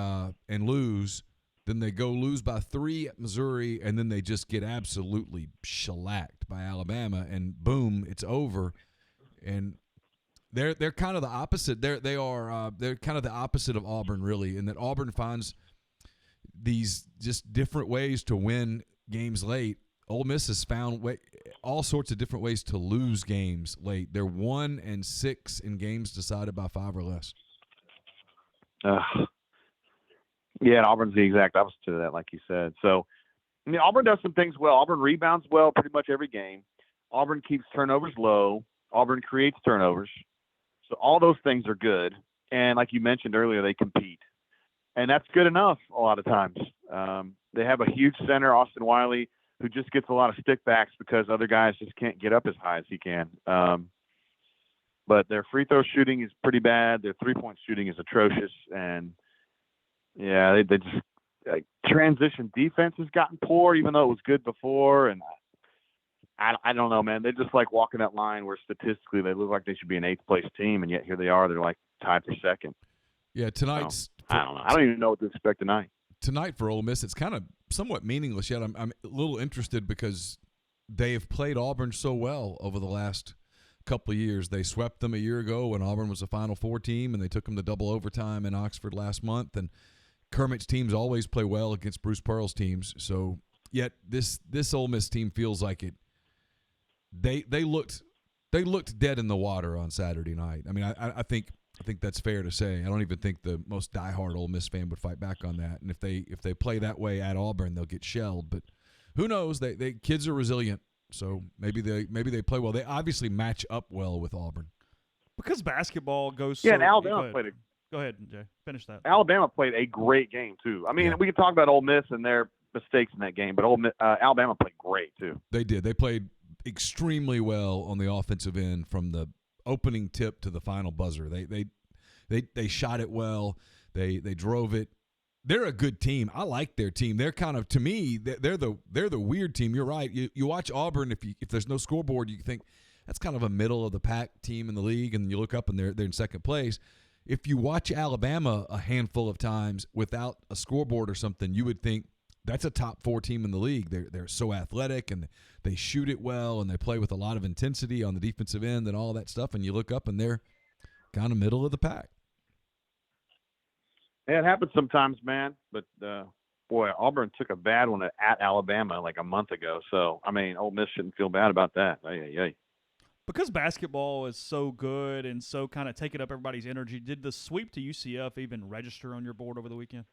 lose. Then they go lose by 3 at Missouri, and then they just get absolutely shellacked by Alabama, and boom, it's over. And they're kind of the opposite. They're kind of the opposite of Auburn, really, in that Auburn finds these just different ways to win games late. Ole Miss has found all sorts of different ways to lose games late. They're 1-6 in games decided by 5 or less. Yeah, and Auburn's the exact opposite of that, like you said. So, I mean, Auburn does some things well. Auburn rebounds well pretty much every game. Auburn keeps turnovers low. Auburn creates turnovers. So all those things are good. And like you mentioned earlier, they compete. And that's good enough a lot of times. They have a huge center, Austin Wiley, who just gets a lot of stickbacks because other guys just can't get up as high as he can. But their free throw shooting is pretty bad. Their three-point shooting is atrocious. And, yeah, they just transition defense has gotten poor, even though it was good before. And I don't know, man. They're just like walking that line where statistically they look like they should be an 8th-place team, and yet here they are. They're like tied for 2nd. Yeah, tonight's – I don't know. I don't even know what to expect tonight. Tonight for Ole Miss, it's kind of somewhat meaningless, yet I'm a little interested because they have played Auburn so well over the last couple of years. They swept them a year ago when Auburn was a Final Four team, and they took them to double overtime in Oxford last month. And Kermit's teams always play well against Bruce Pearl's teams. So, yet this Ole Miss team feels like it. They looked dead in the water on Saturday night. I mean, I think that's fair to say. I don't even think the most diehard Ole Miss fan would fight back on that. And if they play that way at Auburn, they'll get shelled. But who knows? They kids are resilient, so maybe they play well. They obviously match up well with Auburn because basketball goes. Yeah, and Alabama played. Go ahead, Jay. Finish that. Alabama played a great game too. I mean, we can talk about Ole Miss and their mistakes in that game, but Alabama played great too. They did. They played extremely well on the offensive end from the opening tip to the final buzzer. They shot it well. They drove it. They're a good team. I like their team. They're kind of, to me, they're the weird team. You're right. You watch Auburn, if there's no scoreboard, you think that's kind of a middle of the pack team in the league, and you look up and they're in 2nd place. If you watch Alabama a handful of times without a scoreboard or something, you would think that's a top 4 team in the league. They're so athletic, and they shoot it well, and they play with a lot of intensity on the defensive end and all that stuff. And you look up, and they're kind of middle of the pack. Yeah, it happens sometimes, man. But, boy, Auburn took a bad one at Alabama like a month ago. So, I mean, Ole Miss shouldn't feel bad about that. Because basketball is so good and so kind of taking up everybody's energy, did the sweep to UCF even register on your board over the weekend?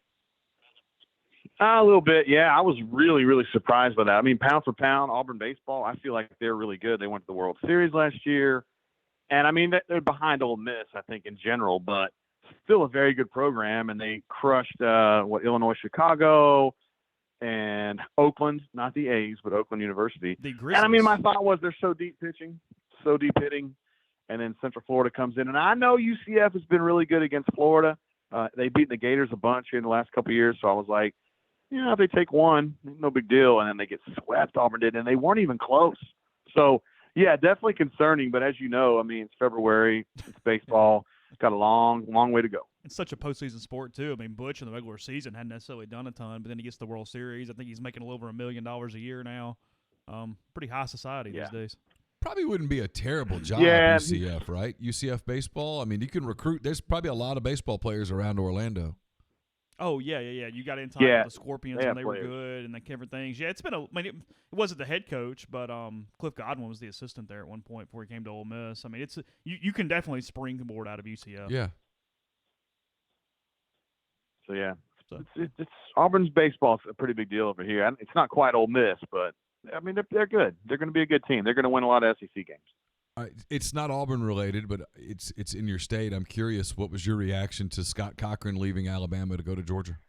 A little bit, yeah. I was really, really surprised by that. I mean, pound for pound, Auburn baseball, I feel like they're really good. They went to the World Series last year. And, I mean, they're behind Ole Miss, I think, in general, but still a very good program. And they crushed, Illinois, Chicago, and Oakland, not the A's, but Oakland University. The Grizzlies. And, I mean, my thought was they're so deep pitching, so deep hitting. And then Central Florida comes in. And I know UCF has been really good against Florida. They've beaten the Gators a bunch here in the last couple of years. So I was like, if they take one, no big deal. And then they get swept, Auburn did, and they weren't even close. So, yeah, definitely concerning. But as you know, I mean, it's February, it's baseball. It's got a long, long way to go. It's such a postseason sport, too. I mean, Butch in the regular season hadn't necessarily done a ton, but then he gets the World Series. I think he's making a little over $1 million a year now. Pretty high society these days. Probably wouldn't be a terrible job, Yeah. UCF, right? UCF baseball. I mean, you can recruit. There's probably a lot of baseball players around Orlando. Oh yeah. You got in time Yeah, with the Scorpions they when have they players. were good and the different things. Yeah, it's been a. I mean, it wasn't the head coach, but Cliff Godwin was the assistant there at one point before he came to Ole Miss. I mean, it's you can definitely springboard out of UCF. Yeah. So yeah, So. it's Auburn's baseball is a pretty big deal over here. It's not quite Ole Miss, but I mean they're good. They're going to be a good team. They're going to win a lot of SEC games. It's not Auburn related, but it's in your state. I'm curious, what was your reaction to Scott Cochran leaving Alabama to go to Georgia?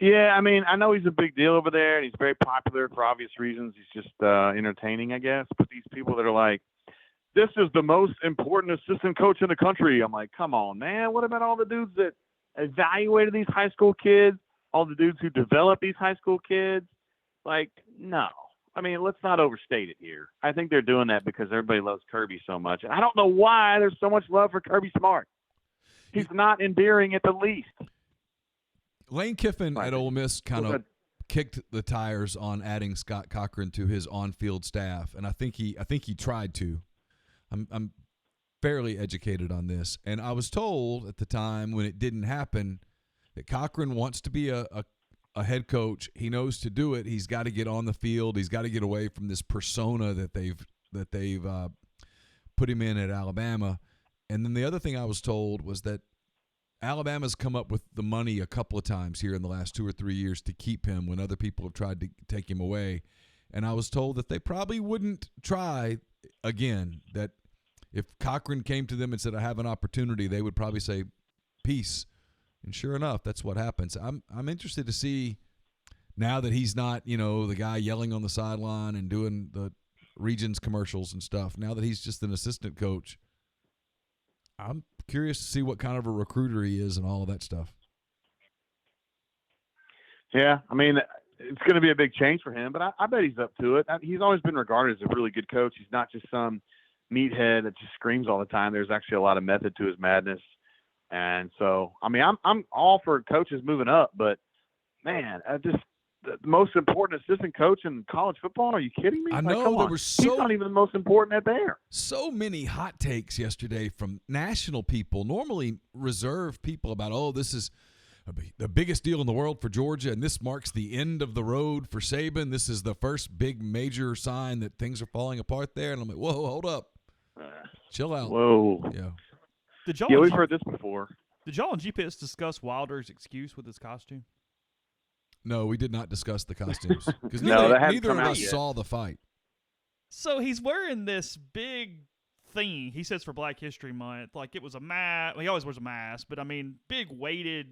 Yeah, I mean, I know he's a big deal over there, and he's very popular for obvious reasons. He's just entertaining, I guess. But these people that are like, this is the most important assistant coach in the country. I'm like, come on, man. What about all the dudes that evaluated these high school kids, all the dudes who developed these high school kids? Like, no. I mean, let's not overstate it here. I think they're doing that because everybody loves Kirby so much. And I don't know why there's so much love for Kirby Smart. He's not endearing at the least. Lane Kiffin at Ole Miss kind of kicked the tires on adding Scott Cochran to his on-field staff, and I think he tried to. I'm fairly educated on this, and I was told at the time when it didn't happen that Cochran wants to be a head coach. He knows to do it. He's got to get on the field. He's got to get away from this persona that they've put him in at Alabama. And then the other thing I was told was that Alabama's come up with the money a couple of times here in the last 2 or 3 years to keep him when other people have tried to take him away. And I was told that they probably wouldn't try again, that if Cochran came to them and said, I have an opportunity, they would probably say, peace. And sure enough, that's what happens. I'm interested to see now that he's not, the guy yelling on the sideline and doing the Regions commercials and stuff. Now that he's just an assistant coach, I'm curious to see what kind of a recruiter he is and all of that stuff. Yeah, I mean, it's going to be a big change for him, but I bet he's up to it. He's always been regarded as a really good coach. He's not just some meathead that just screams all the time. There's actually a lot of method to his madness. And so, I mean, I'm all for coaches moving up, but man, the most important assistant coach in college football. Are you kidding me? I know he's not even the most important at there. So many hot takes yesterday from national people, normally reserved people about, this is the biggest deal in the world for Georgia, and this marks the end of the road for Saban. This is the first big major sign that things are falling apart there. And I'm like, whoa, hold up. Chill out. Whoa. Yeah. We've heard this before. Did y'all and GPS discuss Wilder's excuse with his costume? No, we did not discuss the costumes because neither of us saw the fight. So he's wearing this big thing. He says for Black History Month, like it was a mask. He always wears a mask, but I mean, big weighted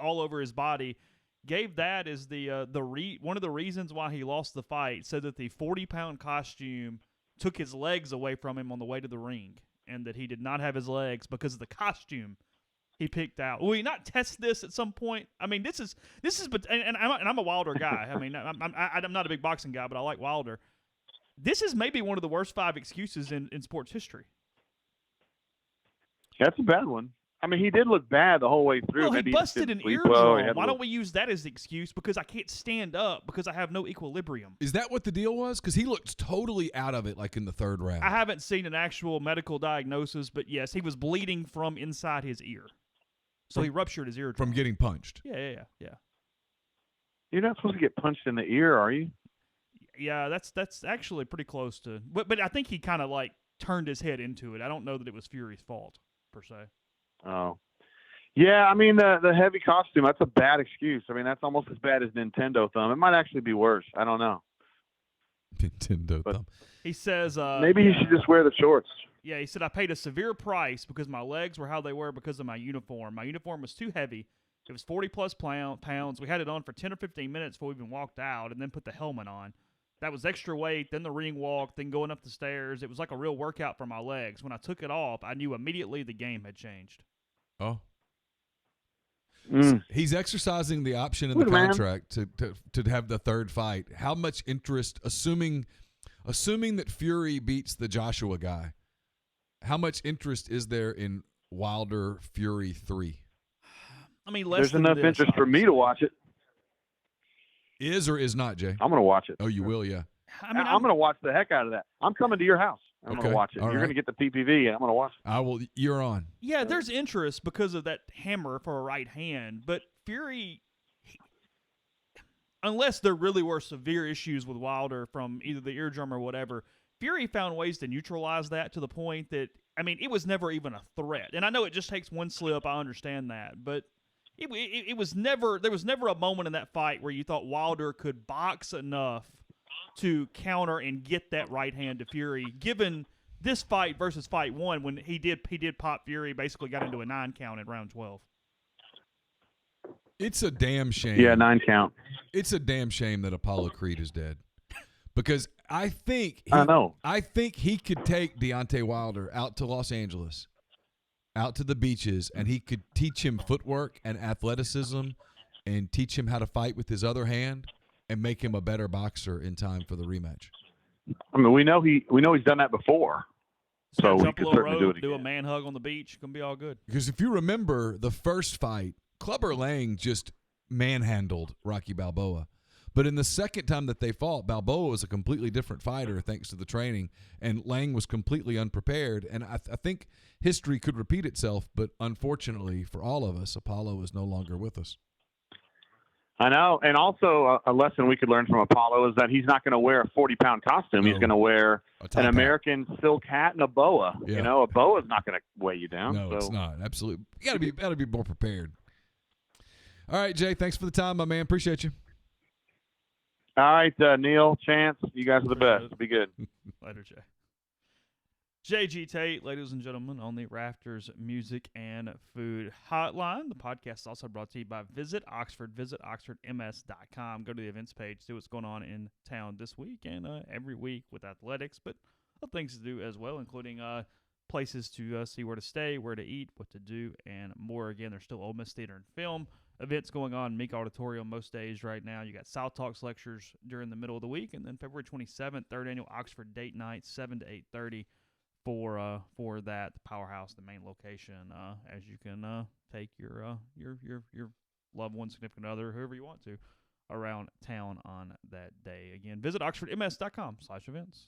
all over his body. Gave that as one of the reasons why he lost the fight. Said that the 40-pound costume took his legs away from him on the way to the ring, and that he did not have his legs because of the costume he picked out. Will we not test this at some point? I mean, this is, and I'm a Wilder guy. I mean, I'm not a big boxing guy, but I like Wilder. This is maybe one of the worst 5 excuses in sports history. That's a bad one. I mean, he did look bad the whole way through. Well, Maybe he busted an eardrum. Why don't we use that as the excuse? Because I can't stand up because I have no equilibrium. Is that what the deal was? Because he looked totally out of it, like in the 3rd round. I haven't seen an actual medical diagnosis, but yes, he was bleeding from inside his ear. So he ruptured his eardrum. From getting punched. Yeah. You're not supposed to get punched in the ear, are you? Yeah, that's actually pretty close to. But I think he kind of like turned his head into it. I don't know that it was Fury's fault per se. Oh, yeah. I mean, the heavy costume. That's a bad excuse. I mean, that's almost as bad as Nintendo thumb. It might actually be worse. I don't know. Nintendo thumb. He says maybe he should just wear the shorts. Yeah, he said, I paid a severe price because my legs were how they were because of my uniform. My uniform was too heavy. It was 40-plus pounds. We had it on for 10 or 15 minutes before we even walked out and then put the helmet on. That was extra weight, then the ring walk, then going up the stairs. It was like a real workout for my legs. When I took it off, I knew immediately the game had changed. Oh. He's exercising the option in the contract to have the 3rd fight. How much interest, assuming that Fury beats the Joshua guy, how much interest is there in Wilder Fury 3? I mean, there's enough interest for me to watch it. Is or is not, Jay? I'm going to watch it. Oh, you will, yeah. I mean, I'm going to watch the heck out of that. I'm coming to your house. I'm going to watch it. All You're right. going to get the PPV, and I'm going to watch it. I will. You're on. Yeah, there's interest because of that hammer for a right hand, but Fury, unless there really were severe issues with Wilder from either the eardrum or whatever, Fury found ways to neutralize that to the point that, I mean, it was never even a threat. And I know it just takes one slip. I understand that, but it was never. There was never a moment in that fight where you thought Wilder could box enough to counter and get that right hand to Fury, given this fight versus fight one, when he did pop Fury, basically got into a 9 count in round 12. It's a damn shame. Yeah, 9 count. It's a damn shame that Apollo Creed is dead, because I think he could take Deontay Wilder out to Los Angeles, out to the beaches, and he could teach him footwork and athleticism, and teach him how to fight with his other hand, and make him a better boxer in time for the rematch. I mean, we know he's done that before. So we jump a could little certainly do rope, it do a again. man hug on the beach. Gonna be all good. Because if you remember the first fight, Clubber Lang just manhandled Rocky Balboa. But in the second time that they fought, Balboa was a completely different fighter thanks to the training, and Lang was completely unprepared. And I think history could repeat itself, but unfortunately for all of us, Apollo is no longer with us. I know. And also a lesson we could learn from Apollo is that he's not going to wear a 40-pound costume. No. He's going to wear A top an hat. American silk hat and a boa. Yeah. You know, a boa's not going to weigh you down. No, so. it's not. Absolutely. You gotta be more prepared. All right, Jay, thanks for the time, my man. Appreciate you. All right, Neil, Chance, you guys are the best. Be good. Later, Jay. JG Tate, ladies and gentlemen, on the Rafters Music and Food Hotline. The podcast is also brought to you by Visit Oxford. Visit oxfordms.com. Go to the events page, see what's going on in town this week and every week with athletics, but other things to do as well, including places to see where to stay, where to eat, what to do, and more. Again, there's still Ole Miss Theater and Film events going on in Meek Auditorium most days right now. You got South Talks lectures during the middle of the week, and then February 27th, 3rd Annual Oxford Date Night, 7 to 8:30. For that, the Powerhouse, the main location, as you can take your loved one, significant other, whoever you want to, around town on that day. Again, visit oxfordms.com/events.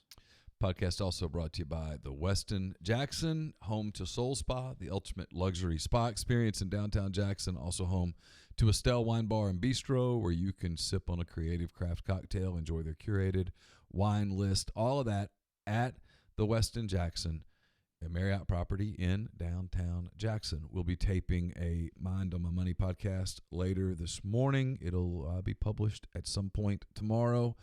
Podcast also brought to you by the Westin Jackson, home to Soul Spa, the ultimate luxury spa experience in downtown Jackson. Also home to Estelle Wine Bar and Bistro, where you can sip on a creative craft cocktail, enjoy their curated wine list, all of that at the Westin Jackson, a Marriott property in downtown Jackson. We'll be taping a Mind on My Money podcast later this morning. It'll be published at some point tomorrow.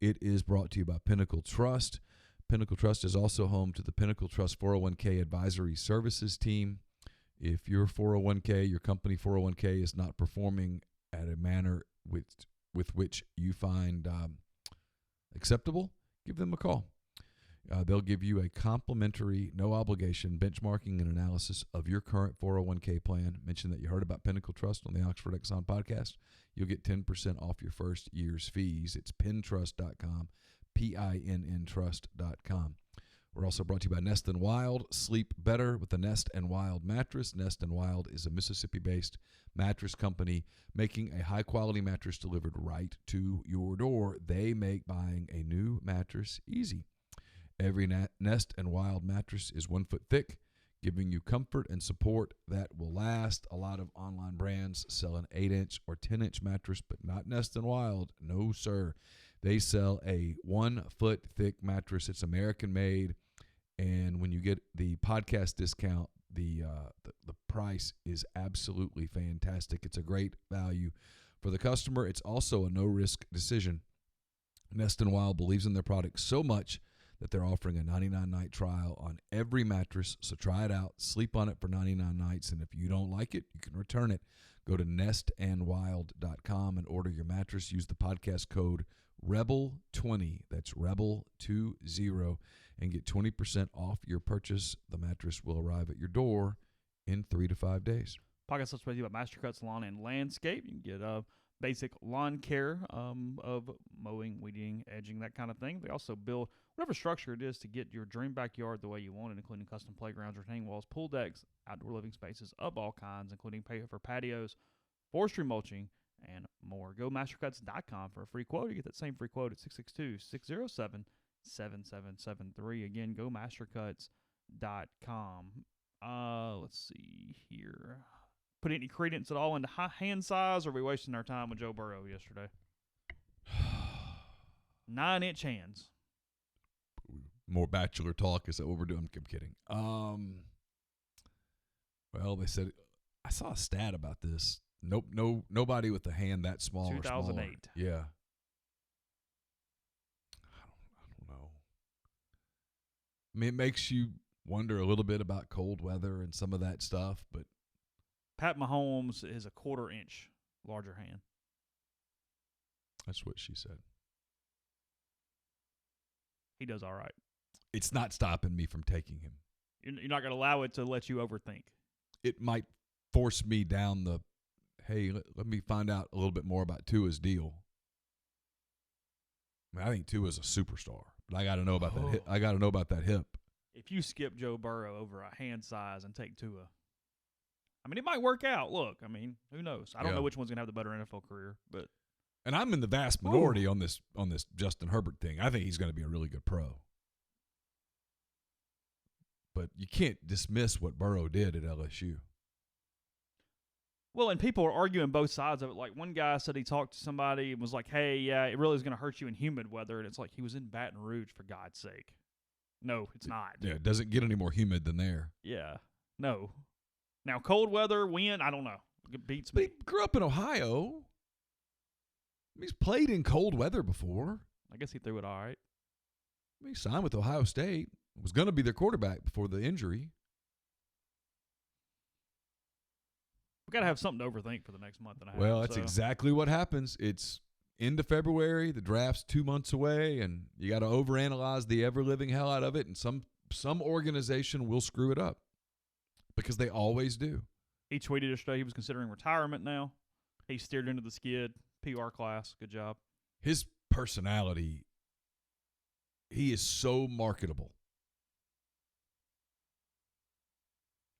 It is brought to you by Pinnacle Trust. Pinnacle Trust is also home to the Pinnacle Trust 401k Advisory Services team. If your 401k, your company 401k, is not performing at a manner with which you find acceptable, give them a call. They'll give you a complimentary, no obligation benchmarking and analysis of your current 401k plan. Mention that you heard about Pinnacle Trust on the Oxford Exxon Podcast. You'll get 10% off your first year's fees. It's pintrust.com, PINN trust.com. We're also brought to you by Nest & Wild. Sleep better with the Nest & Wild mattress. Nest & Wild is a Mississippi-based mattress company making a high-quality mattress delivered right to your door. They make buying a new mattress easy. Every Nest & Wild mattress is 1 foot thick, giving you comfort and support that will last. A lot of online brands sell an 8-inch or 10-inch mattress, but not Nest & Wild. No, sir. They sell a 1 foot thick mattress. It's American-made, and when you get the podcast discount, the price is absolutely fantastic. It's a great value for the customer. It's also a no-risk decision. Nest & Wild believes in their product so much that they're offering a 99-night trial on every mattress. So try it out. Sleep on it for 99 nights. And if you don't like it, you can return it. Go to nestandwild.com and order your mattress. Use the podcast code REBEL20. That's REBEL20 and get 20% off your purchase. The mattress will arrive at your door in 3 to 5 days. Podcast let's brought to you by Mastercuts Lawn and Landscape. You can get basic lawn care of mowing, weeding, edging, that kind of thing. They also build whatever structure it is to get your dream backyard the way you want it, including custom playgrounds, retaining walls, pool decks, outdoor living spaces of all kinds, including for patios, forestry mulching, and more. or go mastercuts.com for a free quote. You get that same free quote at 662-607-7773. Again, go mastercuts.com. Let's see here. Put any credence at all into hand size, or are we wasting our time with Joe Burrow yesterday? 9-inch hands. More Bachelor talk. Is that what we're doing? I'm kidding. Well, they said I saw a stat about this. Nobody with a hand that small 2008. or smaller. Yeah. I don't know. I mean, it makes you wonder a little bit about cold weather and some of that stuff, but Pat Mahomes is a 1/4 inch larger hand. that's what she said. He does all right. It's not stopping me from taking him. You're not going to allow it to let you overthink. It might force me down the, hey, let me find out a little bit more about Tua's deal. I mean, I think Tua's a superstar, but I got to know about that. I got to know about that hip. If you skip Joe Burrow over a hand size and take Tua, I mean, it might work out. Look, I mean, who knows? I don't know which one's going to have the better NFL career, but and I'm in the vast minority on this Justin Herbert thing. I think he's going to be a really good pro. But you can't dismiss what Burrow did at LSU. Well, and people are arguing both sides of it. Like, one guy said he talked to somebody and was like, hey, yeah, it really is going to hurt you in humid weather. And it's like, he was in Baton Rouge, for God's sake. No, it's not. Yeah, it doesn't get any more humid than there. Yeah, no. Now, cold weather, wind, I don't know. It beats But me. he grew up in Ohio. He's played in cold weather before. I guess he threw it all right. He signed with Ohio State. Was going to be their quarterback before the injury. We've got to have something to overthink for the next month and a half. Well, that's exactly what happens. It's end of February. The draft's 2 months away, and you got to overanalyze the ever-living hell out of it, and some organization will screw it up because they always do. He tweeted yesterday he was considering retirement now. He steered into the skid. PR class. Good job. His personality, he is so marketable.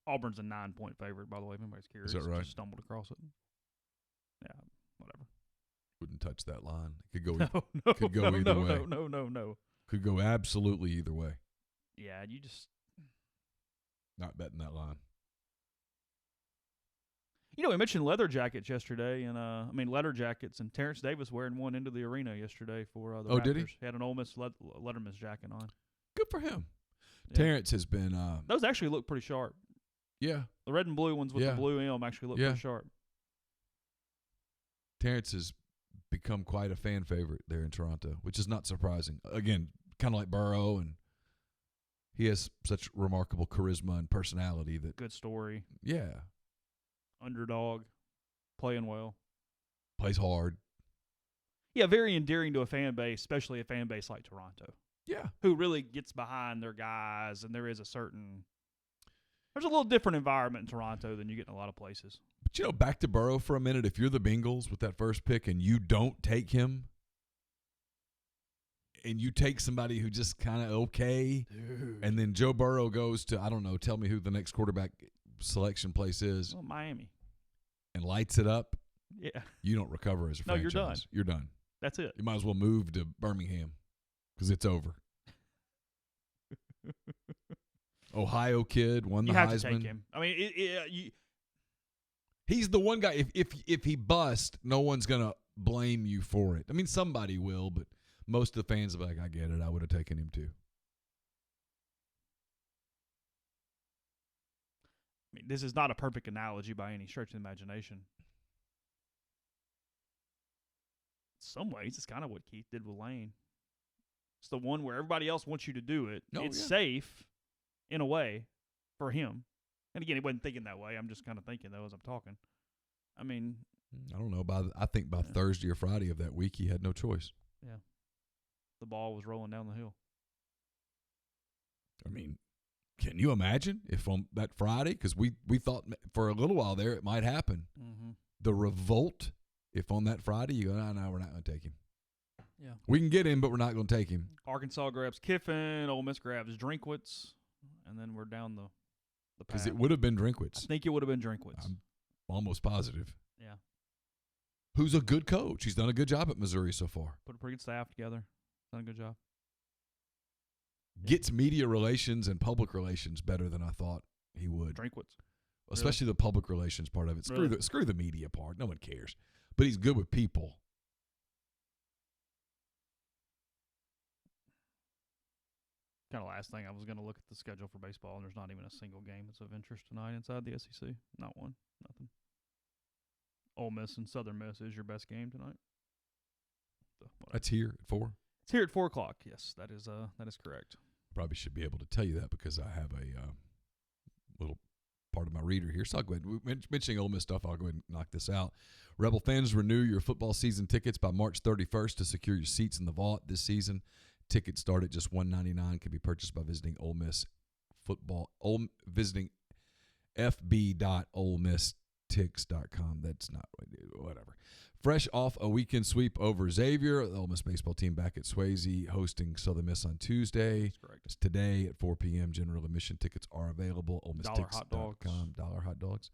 Auburn's a 9-point favorite, by the way, if anybody's curious. Is that right? Just stumbled across it. Yeah, whatever. Wouldn't touch that line. It could go. Could go either way. No. Could go absolutely either way. Yeah, you just Not betting that line. You know, we mentioned leather jackets yesterday, and leather jackets, and Terrence Davis wearing one into the arena yesterday for the Raptors. Did he? He had an Ole Miss Letterman's jacket on. Good for him. Yeah. Terrence has been. Those actually look pretty sharp. Yeah. The red and blue ones with the blue M actually look pretty sharp. Terrence has become quite a fan favorite there in Toronto, which is not surprising. Again, kind of like Burrow, and he has such remarkable charisma and personality that. Good story. Yeah. Underdog, playing well. Plays hard. Yeah, very endearing to a fan base, especially a fan base like Toronto. Yeah. Who really gets behind their guys, and there's a little different environment in Toronto than you get in a lot of places. But, back to Burrow for a minute, if you're the Bengals with that first pick and you don't take him, and you take somebody who just kind of okay, Dude. And then Joe Burrow goes to, I don't know, tell me who the next quarterback selection place is. Well, Miami. And lights it up. Yeah. You don't recover as a franchise. No, you're done. You're done. That's it. You might as well move to Birmingham because it's over. Ohio kid won the Heisman. You have to take him. I mean, he's the one guy. If he busts, no one's gonna blame you for it. I mean, somebody will, but most of the fans are like, "I get it. I would have taken him too." I mean, this is not a perfect analogy by any stretch of the imagination. In some ways, it's kind of what Keith did with Lane. It's the one where everybody else wants you to do it. It's safe, in a way, for him. And again, he wasn't thinking that way. I'm just kind of thinking, though, as I'm talking. I mean, I don't know. I think by Thursday or Friday of that week, he had no choice. Yeah. The ball was rolling down the hill. I mean, can you imagine if on that Friday, because we thought for a little while there it might happen, the revolt, if on that Friday you go, no, we're not going to take him. Yeah. We can get him, but we're not going to take him. Arkansas grabs Kiffin, Ole Miss grabs Drinkwitz, and then we're down the path. Because it would have been Drinkwitz. I think it would have been Drinkwitz. I'm almost positive. Yeah. who's a good coach. He's done a good job at Missouri so far. Put a pretty good staff together. Done a good job. Gets media relations and public relations better than I thought he would. Drinkwitz. Especially the public relations part of it. Screw the media part. No one cares. But he's good with people. Kind of last thing, I was going to look at the schedule for baseball, and there's not even a single game that's of interest tonight inside the SEC. Not one. Nothing. Ole Miss and Southern Miss is your best game tonight. So, that's here at 4? It's here at 4 o'clock. Yes, that is correct. Probably should be able to tell you that because I have a little part of my reader here. So I'll go ahead. Mentioning Ole Miss stuff, I'll go ahead and knock this out. Rebel fans, renew your football season tickets by March 31st to secure your seats in the vault this season. Tickets start at just $1.99. Can be purchased by visiting Ole Miss football. Visiting fb.olemistix.com. That's not whatever. Fresh off a weekend sweep over Xavier, the Ole Miss baseball team back at Swayze hosting Southern Miss on Tuesday. That's correct. It's today at 4 p.m. General admission tickets are available. OleMissTix.com. $1 hot dogs.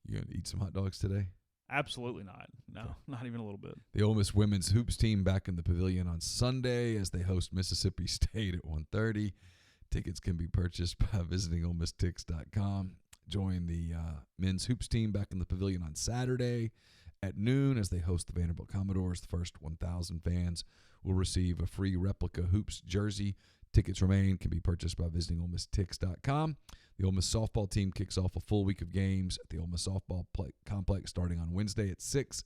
You going to eat some hot dogs today? Absolutely not. No, okay. Not even a little bit. The Ole Miss women's hoops team back in the pavilion on Sunday as they host Mississippi State at 1:30. Tickets can be purchased by visiting OleMissTix.com. Join the men's hoops team back in the pavilion on Saturday at noon as they host the Vanderbilt Commodores. The first 1,000 fans will receive a free replica hoops jersey. Tickets remain, can be purchased by visiting OleMissTix.com. The Ole Miss softball team kicks off a full week of games at the Ole Miss softball complex starting on Wednesday at 6.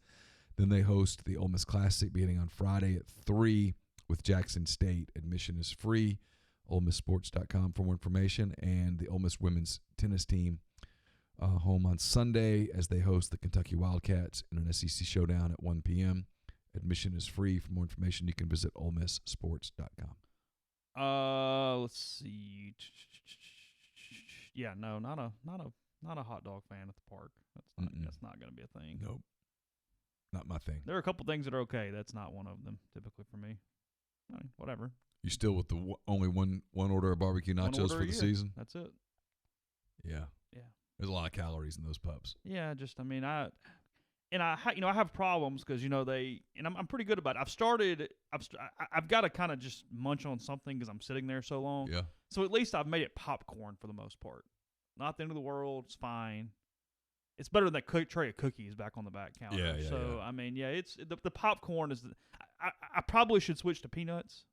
Then they host the Ole Miss Classic beginning on Friday at 3 with Jackson State. Admission is free. OleMissSports.com for more information. And the Ole Miss women's tennis team home on Sunday as they host the Kentucky Wildcats in an SEC showdown at 1 p.m. Admission is free. For more information, you can visit OleMissSports.com. Let's see. Yeah, no, not a hot dog fan at the park. That's not going to be a thing. Nope, not my thing. There are a couple things that are okay. That's not one of them. Typically for me, I mean, whatever. You still with the only one order of barbecue nachos for the season? That's it. Yeah. Yeah. There's a lot of calories in those pups. Yeah, just I mean I have problems because I'm pretty good about it. I've got to kind of just munch on something because I'm sitting there so long. Yeah. So at least I've made it popcorn for the most part. Not the end of the world. It's fine. It's better than that tray of cookies back on the back counter. Yeah. I mean, yeah, it's the popcorn is. I probably should switch to peanuts,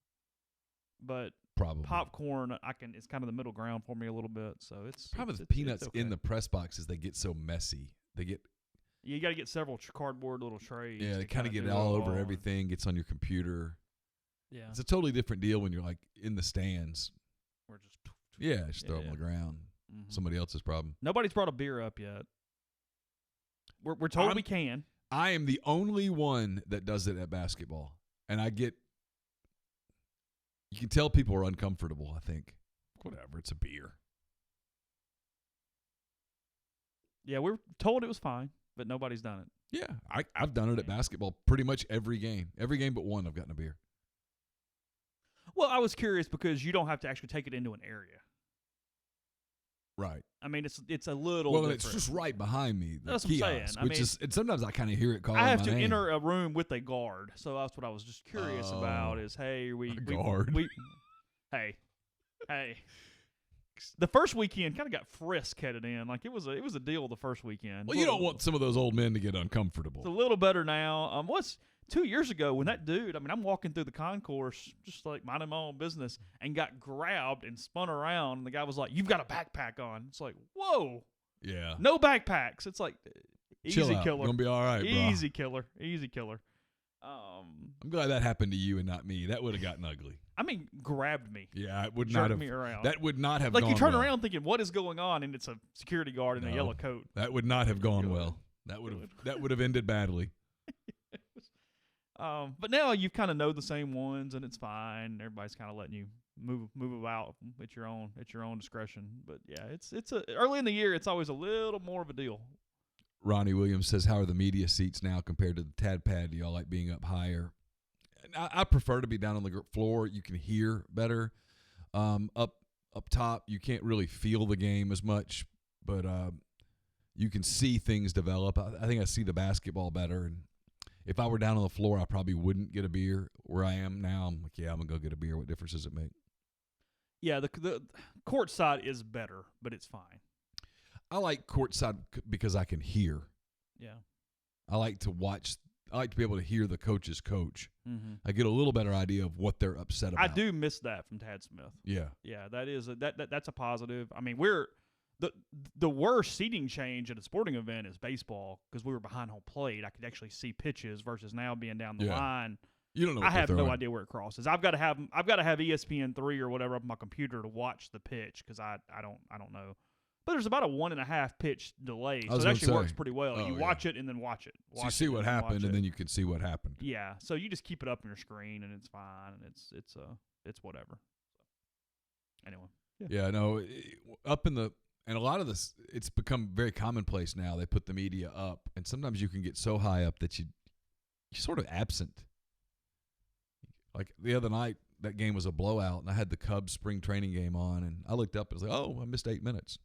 but probably popcorn it's kind of the middle ground for me a little bit. So it's probably the peanuts in the press boxes. They get so messy. You got to get several cardboard little trays. Yeah, they kind of get it all over everything. Gets on your computer. Yeah, it's a totally different deal when you're like in the stands. Or just throw them on the ground. Mm-hmm. Somebody else's problem. Nobody's brought a beer up yet. We're told we can. I am the only one that does it at basketball, and you can tell people are uncomfortable. I think whatever, it's a beer. Yeah, we were told it was fine, but nobody's done it. Yeah, I've done it at basketball pretty much every game. Every game but one, I've gotten a beer. Well, I was curious because you don't have to actually take it into an area. Right. I mean, it's a little well, different. it's just right behind me. That's kiosk, what I'm saying. And sometimes I kind of hear it calling I have my to name. enter a room with a guard, so that's what I was just curious about. Is guard. Hey. The first weekend kind of got frisk headed in. Like it was a deal the first weekend. Well, you don't want some of those old men to get uncomfortable. It's a little better now. 2 years ago when that dude, I'm walking through the concourse just like minding my own business and got grabbed and spun around and the guy was like, "You've got a backpack on." It's like, whoa. Yeah. No backpacks. It's like Chill easy out. killer. You're gonna be all right, bro. Easy killer. I'm glad that happened to you and not me. That would have gotten ugly. I mean, grabbed me. Yeah, it would not have. Me around. That would not have. Like gone you turn well. around thinking, "What is going on?" And it's a security guard in a yellow coat. That would not have gone well. That would have ended badly. But now you kind of know the same ones, and it's fine. Everybody's kind of letting you move about at your own discretion. But yeah, it's early in the year. It's always a little more of a deal. Ronnie Williams says, "How are the media seats now compared to the Tad Pad? Do y'all like being up higher?" I prefer to be down on the floor. You can hear better. Up top, you can't really feel the game as much. But you can see things develop. I think I see the basketball better. And if I were down on the floor, I probably wouldn't get a beer. Where I am now, I'm like, yeah, I'm going to go get a beer. What difference does it make? Yeah, the court side is better, but it's fine. I like courtside because I can hear. Yeah. I like to watch. I like to be able to hear the coaches coach. Mm-hmm. I get a little better idea of what they're upset about. I do miss that from Tad Smith. Yeah. Yeah, that is that's a positive. I mean, we're the worst seating change at a sporting event is baseball because we were behind home plate. I could actually see pitches versus now being down the line. You don't know. I have no idea where it crosses. I've got to have ESPN3 or whatever up on my computer to watch the pitch because I don't know. But there's about a 1.5 pitch delay, so it actually works pretty well. You watch it and then watch it. So you see what happened, and then you can see what happened. Yeah, so you just keep it up on your screen, and it's fine, and it's whatever. Anyway. Yeah, no, up in the and a lot of this, it's become very commonplace now. They put the media up, and sometimes you can get so high up that you're sort of absent. Like the other night, that game was a blowout, and I had the Cubs spring training game on, and I looked up and was like, oh, I missed 8 minutes.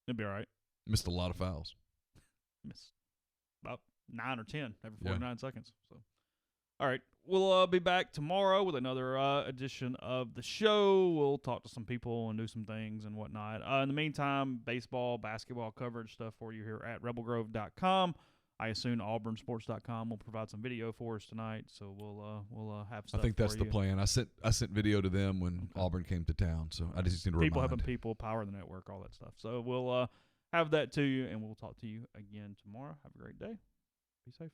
It'll be all right. Missed a lot of fouls. Missed about 9 or 10 every 49 seconds. So, all right, we'll be back tomorrow with another edition of the show. We'll talk to some people and do some things and whatnot. In the meantime, baseball, basketball coverage stuff for you here at rebelgrove.com. I assume auburnsports.com will provide some video for us tonight, so we'll have stuff. I think that's for the you. plan. I sent video to them when Auburn came to town, so I just need to people remind. helping people, power the network, all that stuff. So we'll have that to you, and we'll talk to you again tomorrow. Have a great day. Be safe.